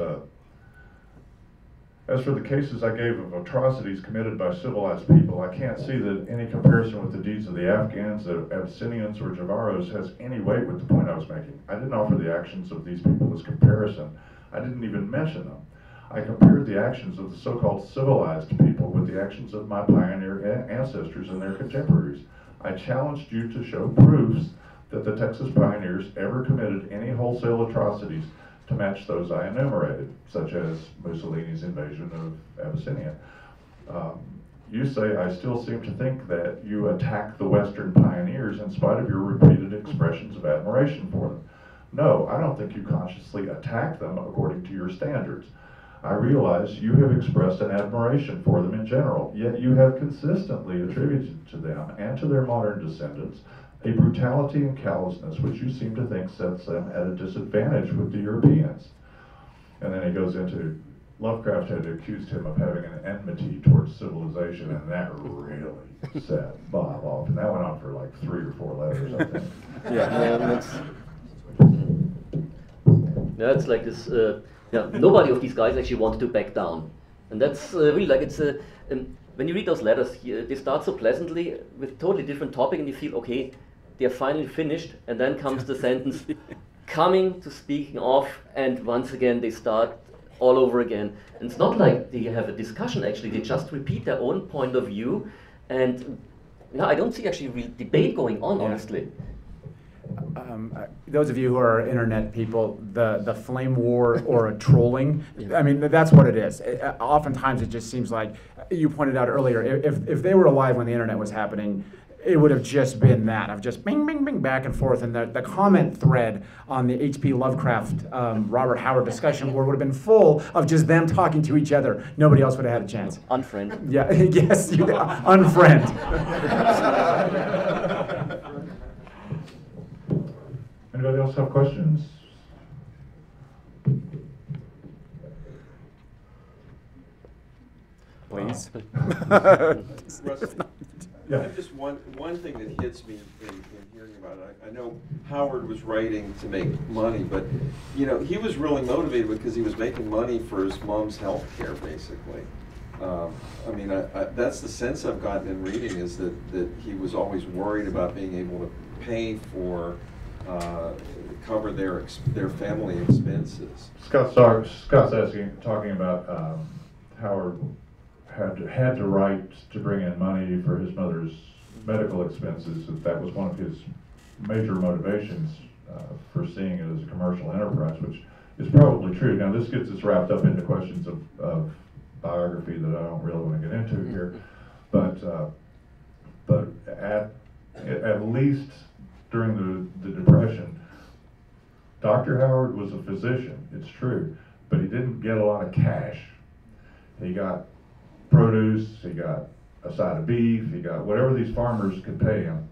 As for the cases I gave of atrocities committed by civilized people, I can't see that any comparison with the deeds of the Afghans, the Abyssinians, or Javaros has any weight with the point I was making. I didn't offer the actions of these people as comparison. I didn't even mention them. I compared the actions of the so-called civilized people with the actions of my pioneer ancestors and their contemporaries. I challenged you to show proofs that the Texas pioneers ever committed any wholesale atrocities to match those I enumerated, such as Mussolini's invasion of Abyssinia. You say I still seem to think that you attack the Western pioneers in spite of your repeated expressions of admiration for them. No, I don't think you consciously attack them according to your standards. I realize you have expressed an admiration for them in general, yet you have consistently attributed to them and to their modern descendants a brutality and callousness which you seem to think sets them at a disadvantage with the Europeans. And then he goes into, Lovecraft had accused him of having an enmity towards civilization, and that really set Bob off. And that went on for like 3 or 4 letters, I think. That's like this, nobody of these guys actually wanted to back down. And that's really like, it's when you read those letters, they start so pleasantly with totally different topic, and you feel, okay, they're finally finished, and then comes the sentence, coming to speaking of, and once again they start all over again. And it's not like they have a discussion, actually, they just repeat their own point of view, and I don't see actually real debate going on, honestly. Those of you who are internet people, the flame war or a trolling, I mean, that's what it is. Oftentimes it just seems like, you pointed out earlier, if they were alive when the internet was happening, it would have just been that, of just bing, bing, bing, back and forth. And the comment thread on the H.P. Lovecraft, Robert Howard discussion board would have been full of just them talking to each other. Nobody else would have had a chance. Unfriend. Yeah, yes, unfriend. Anybody else have questions? Please. Rusty, yeah. just one thing that hits me in hearing about it. I know Howard was writing to make money, but you know he was really motivated because he was making money for his mom's health care, basically. I mean, that's the sense I've gotten in reading, is that he was always worried about being able to pay for cover their family expenses. Scott's talking about Howard had to write to bring in money for his mother's medical expenses. That was one of his major motivations for seeing it as a commercial enterprise, which is probably true. Now this gets us wrapped up into questions of biography that I don't really want to get into here, but at least during the Depression, Dr. Howard was a physician, it's true, but he didn't get a lot of cash. He got produce, he got a side of beef, he got whatever these farmers could pay him,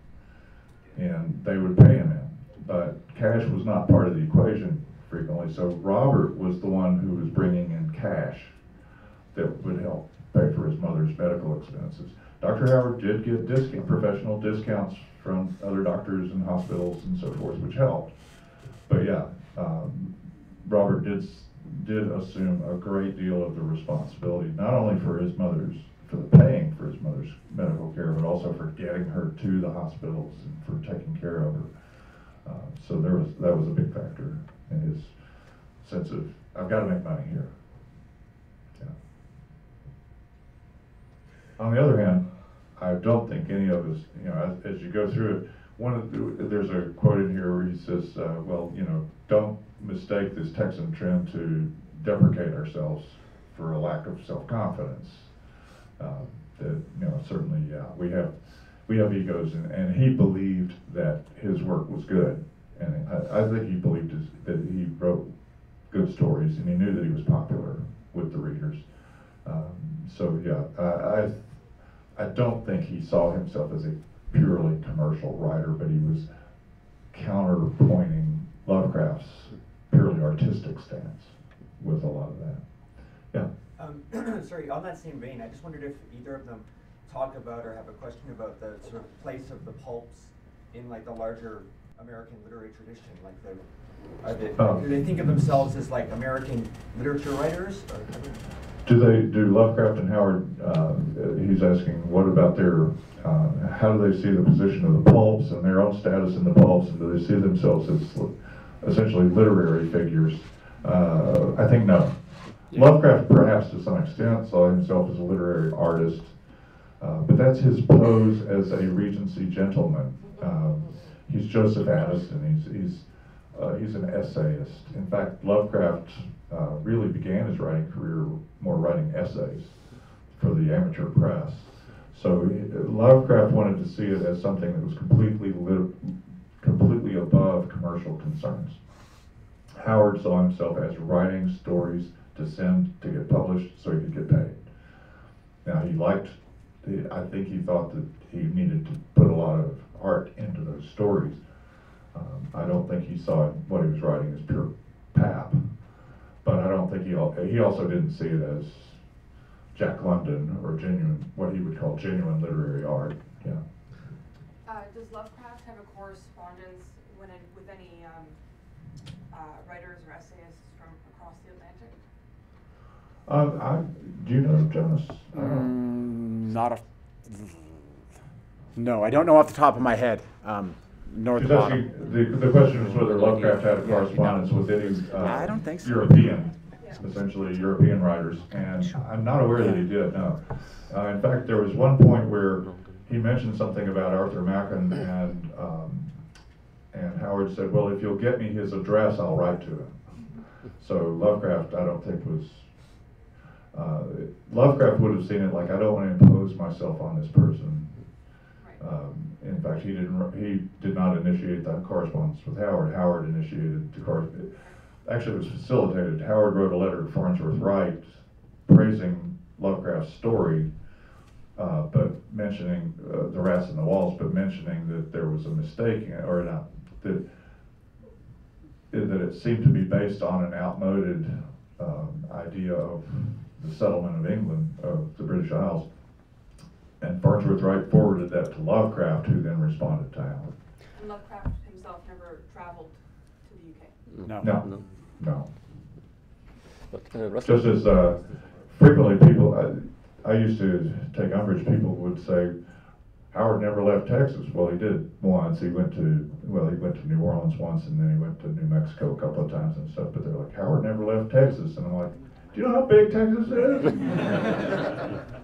and they would pay him in. But cash was not part of the equation frequently, so Robert was the one who was bringing in cash that would help pay for his mother's medical expenses. Dr. Howard did get professional discounts from other doctors and hospitals and so forth, which helped. But yeah, Robert did assume a great deal of the responsibility, not only for the paying for his mother's medical care, but also for getting her to the hospitals and for taking care of her. So that was a big factor in his sense of, I've got to make money here. Yeah. On the other hand, I don't think any of us, you know, as you go through it, there's a quote in here where he says, well, you know, don't mistake this Texan trend to deprecate ourselves for a lack of self-confidence. That, you know, certainly, yeah, we have egos, and he believed that his work was good, and I think he believed that he wrote good stories, and he knew that he was popular with the readers. So yeah, I don't think he saw himself as a purely commercial writer, but he was counterpointing Lovecraft's purely artistic stance with a lot of that. Yeah. Sorry, on that same vein, I just wondered if either of them talk about or have a question about the sort of place of the pulps in like the larger American literary tradition. Like do they think of themselves as like American literature writers? Or, do Lovecraft and Howard, he's asking, what about their, how do they see the position of the pulps and their own status in the pulps, and do they see themselves as essentially literary figures? I think no. Lovecraft, perhaps to some extent, saw himself as a literary artist, but that's his pose as a Regency gentleman. He's Joseph Addison. He's an essayist. In fact, Lovecraft really began his writing career more writing essays for the amateur press. So Lovecraft wanted to see it as something that was completely above commercial concerns. Howard saw himself as writing stories to send to get published so he could get paid. Now I think he thought that he needed to put a lot of art into those stories. I don't think he saw what he was writing as pure pap, but I don't think he also didn't see it as Jack London or what he would call genuine literary art. Yeah. Does Lovecraft have a correspondence with any writers or essayists from across the Atlantic? Do you know Jonas? No, I don't know off the top of my head. Nor the bottom. The question is whether Lovecraft had a correspondence with any I don't think so. European, essentially European writers, and I'm not aware that he did, no. In fact, there was one point where he mentioned something about Arthur Machen, and Howard said, well, if you'll get me his address, I'll write to him. So Lovecraft, I don't think was, Lovecraft would have seen it like, I don't want to impose myself on this person. In fact, he did not initiate that correspondence with Howard. Howard initiated the correspondence. Actually, it was facilitated. Howard wrote a letter to Farnsworth Wright praising Lovecraft's story, but mentioning the rats in the walls, but mentioning that there was a mistake, or not, that it seemed to be based on an outmoded idea of the settlement of England, of the British Isles. And Farnsworth Wright forwarded that to Lovecraft, who then responded to Howard. And Lovecraft himself never traveled to the UK? No. But, just as frequently people, I used to take umbrage, people would say, Howard never left Texas. Well, he did once. He went to New Orleans once, and then he went to New Mexico a couple of times and stuff. But they're like, Howard never left Texas. And I'm like, do you know how big Texas is?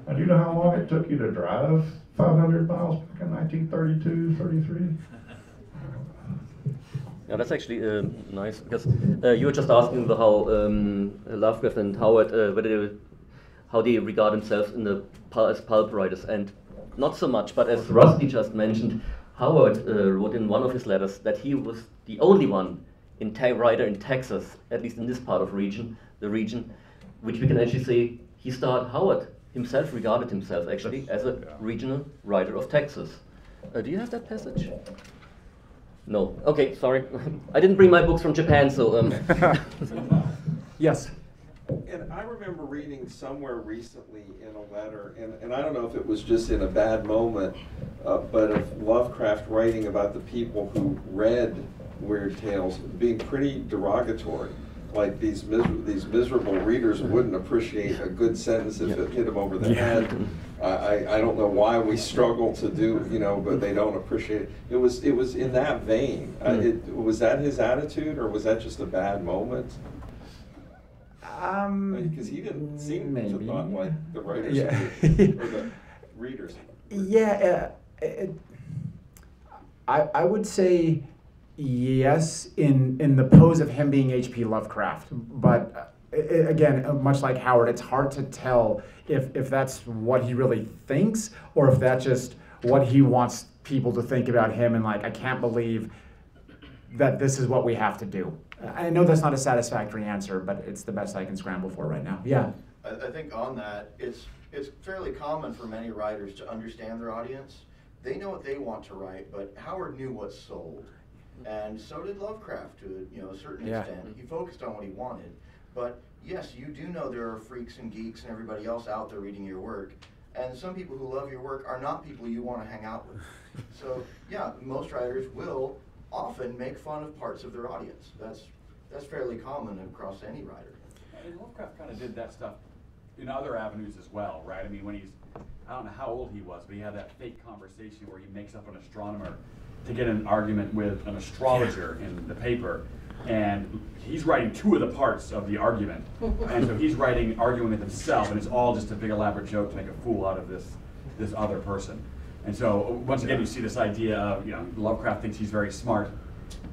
And do you know how long it took you to drive 500 miles back in 1932, 33? Yeah, that's actually nice, because you were just asking how Lovecraft and Howard, how they regard themselves as pulp writers, and not so much, but as Rusty just mentioned, Howard wrote in one of his letters that he was the only one writer in Texas, at least in this part of the region, which we can actually say Howard himself regarded himself actually as a regional writer of Texas. Do you have that passage? No. Okay, sorry. I didn't bring my books from Japan, so. Yes. And I remember reading somewhere recently in a letter, and I don't know if it was just in a bad moment, but of Lovecraft writing about the people who read Weird Tales being pretty derogatory. Like these miserable readers wouldn't appreciate a good sentence if it hit them over the head. I don't know why we struggle to do, but they don't appreciate it. It was in that vein. Was that his attitude, or was that just a bad moment? Because he didn't seem to thought like the writers or the readers. Yeah, I would say yes in the pose of him being H.P. Lovecraft, but again, much like Howard, it's hard to tell if that's what he really thinks or if that's just what he wants people to think about him, and like, I can't believe that this is what we have to do. I know that's not a satisfactory answer, but it's the best I can scramble for right now. Yeah. I think on that, it's fairly common for many writers to understand their audience. They know what they want to write, but Howard knew what sold. And so did Lovecraft to a certain extent. He focused on what he wanted. But yes, you do know there are freaks and geeks and everybody else out there reading your work. And some people who love your work are not people you want to hang out with. So yeah, most writers will often make fun of parts of their audience. That's fairly common across any writer. And Lovecraft kind of did that stuff in other avenues as well, right? I mean, when he's, I don't know how old he was, but he had that fake conversation where he makes up an astronomer to get an argument with an astrologer in the paper. And he's writing two of the parts of the argument. And so he's arguing with himself, and it's all just a big elaborate joke to make a fool out of this other person. And so once again, you see this idea of, Lovecraft thinks he's very smart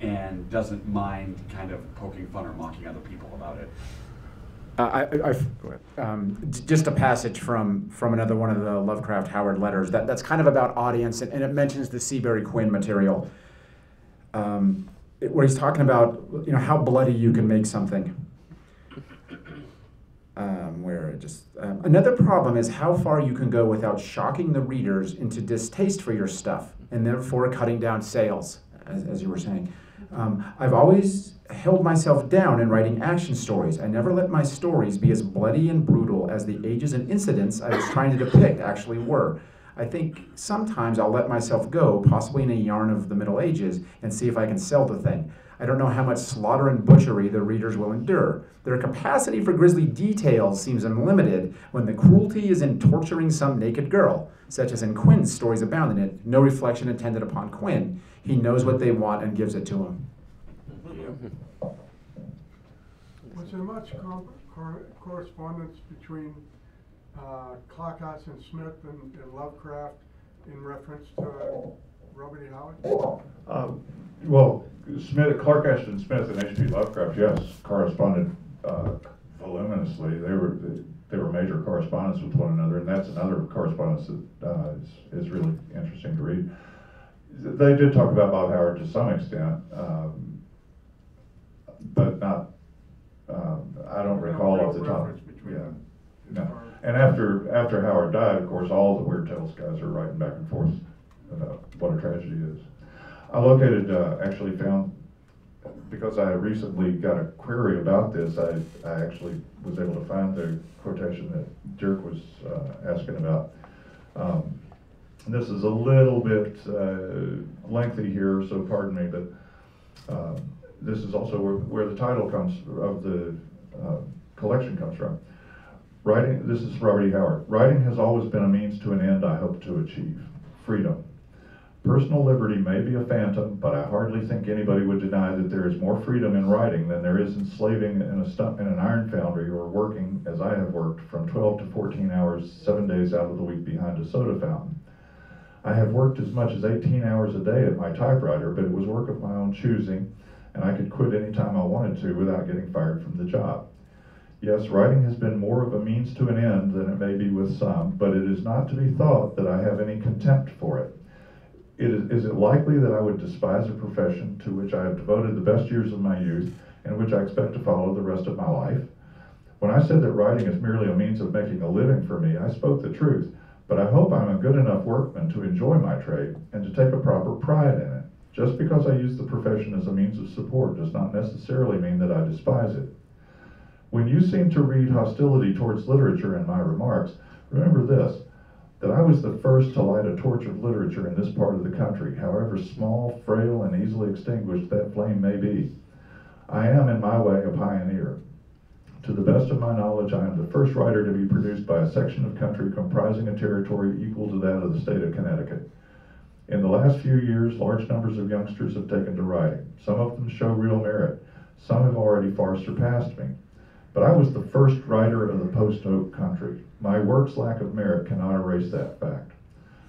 and doesn't mind kind of poking fun or mocking other people about it. Just a passage from another one of the Lovecraft Howard letters that's kind of about audience, and it mentions the Seabury Quinn material, where he's talking about how bloody you can make something. Another problem is how far you can go without shocking the readers into distaste for your stuff, and therefore cutting down sales, as you were saying. I've always held myself down in writing action stories. I never let my stories be as bloody and brutal as the ages and incidents I was trying to depict actually were. I think sometimes I'll let myself go, possibly in a yarn of the Middle Ages, and see if I can sell the thing. I don't know how much slaughter and butchery the readers will endure. Their capacity for grisly details seems unlimited when the cruelty is in torturing some naked girl, such as in Quinn's stories abound in it. No reflection intended upon Quinn. He knows what they want and gives it to them. Was there much correspondence between Clarkhouse and Smith and Lovecraft in reference to Robert E. Howard? Well, Clark Ashton Smith and H.P. Lovecraft, yes, corresponded voluminously. They were major correspondents with one another, and that's another correspondence that is really interesting to read. They did talk about Bob Howard to some extent, but not. I don't recall off the top. Yeah, no. And after Howard died, of course, all the Weird Tales guys are writing back and forth about what a tragedy is. I actually found, because I recently got a query about this, I actually was able to find the quotation that Dierk was asking about. This is a little bit lengthy here, so pardon me, but this is also where the title of the collection comes from. Writing, this is Robert E. Howard. Writing has always been a means to an end I hope to achieve. Freedom. Personal liberty may be a phantom, but I hardly think anybody would deny that there is more freedom in writing than there is in slaving in an iron foundry or working, as I have worked, from 12 to 14 hours, 7 days out of the week behind a soda fountain. I have worked as much as 18 hours a day at my typewriter, but it was work of my own choosing, and I could quit any time I wanted to without getting fired from the job. Yes, writing has been more of a means to an end than it may be with some, but it is not to be thought that I have any contempt for it. Is it likely that I would despise a profession to which I have devoted the best years of my youth and which I expect to follow the rest of my life? When I said that writing is merely a means of making a living for me, I spoke the truth, but I hope I'm a good enough workman to enjoy my trade and to take a proper pride in it. Just because I use the profession as a means of support does not necessarily mean that I despise it. When you seem to read hostility towards literature in my remarks, remember this, that I was the first to light a torch of literature in this part of the country, however small, frail, and easily extinguished that flame may be. I am, in my way, a pioneer. To the best of my knowledge, I am the first writer to be produced by a section of country comprising a territory equal to that of the state of Connecticut. In the last few years, large numbers of youngsters have taken to writing. Some of them show real merit. Some have already far surpassed me. But I was the first writer of the post-oak country. My work's lack of merit cannot erase that fact.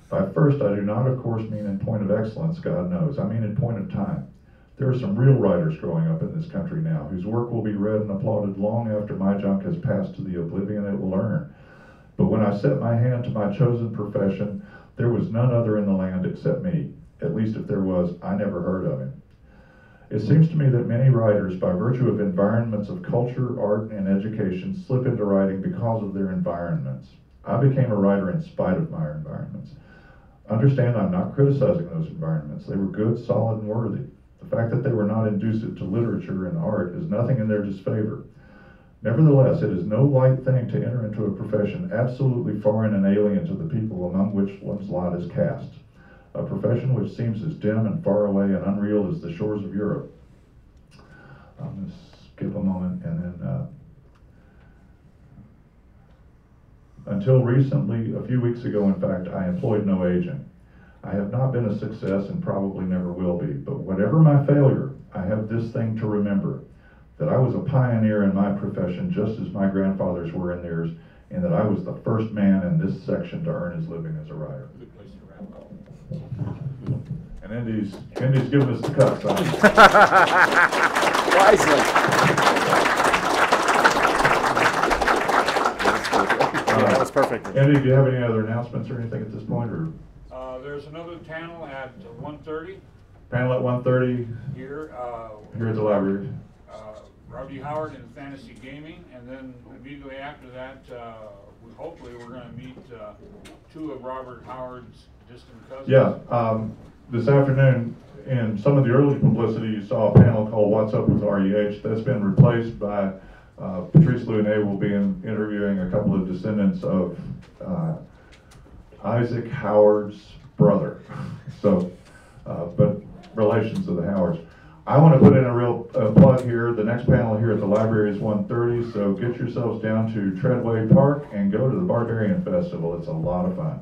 By first, I do not, of course, mean in point of excellence, God knows. I mean in point of time. There are some real writers growing up in this country now, whose work will be read and applauded long after my junk has passed to the oblivion it will earn. But when I set my hand to my chosen profession, there was none other in the land except me. At least if there was, I never heard of him. It seems to me that many writers, by virtue of environments of culture, art, and education, slip into writing because of their environments. I became a writer in spite of my environments. Understand, I'm not criticizing those environments. They were good, solid, and worthy. The fact that they were not inducive to literature and art is nothing in their disfavor. Nevertheless, it is no light thing to enter into a profession absolutely foreign and alien to the people among which one's lot is cast. A profession which seems as dim and far away and unreal as the shores of Europe. I'm going to skip a moment and then Until recently, a few weeks ago, in fact, I employed no agent. I have not been a success and probably never will be, but whatever my failure, I have this thing to remember, that I was a pioneer in my profession just as my grandfathers were in theirs, and that I was the first man in this section to earn his living as a writer. Good place to wrap up. And Indy's giving us the cut, son. Wisely. That's perfect. Andy, do you have any other announcements or anything at this point, or? There's another panel at 1:30 Panel at 1:30 here. here at the library. Robert E. Howard and Fantasy Gaming, and then immediately after that, hopefully we're going to meet two of Robert Howard's distant cousins. Yeah, this afternoon, in some of the early publicity, you saw a panel called What's Up with REH. That's been replaced by Patrice Lounet will be interviewing a couple of descendants of Isaac Howard's brother. So, but relations of the Howards. I want to put in a real plug here. The next panel here at the library is 1:30, so get yourselves down to Treadway Park and go to the Barbarian Festival. It's a lot of fun.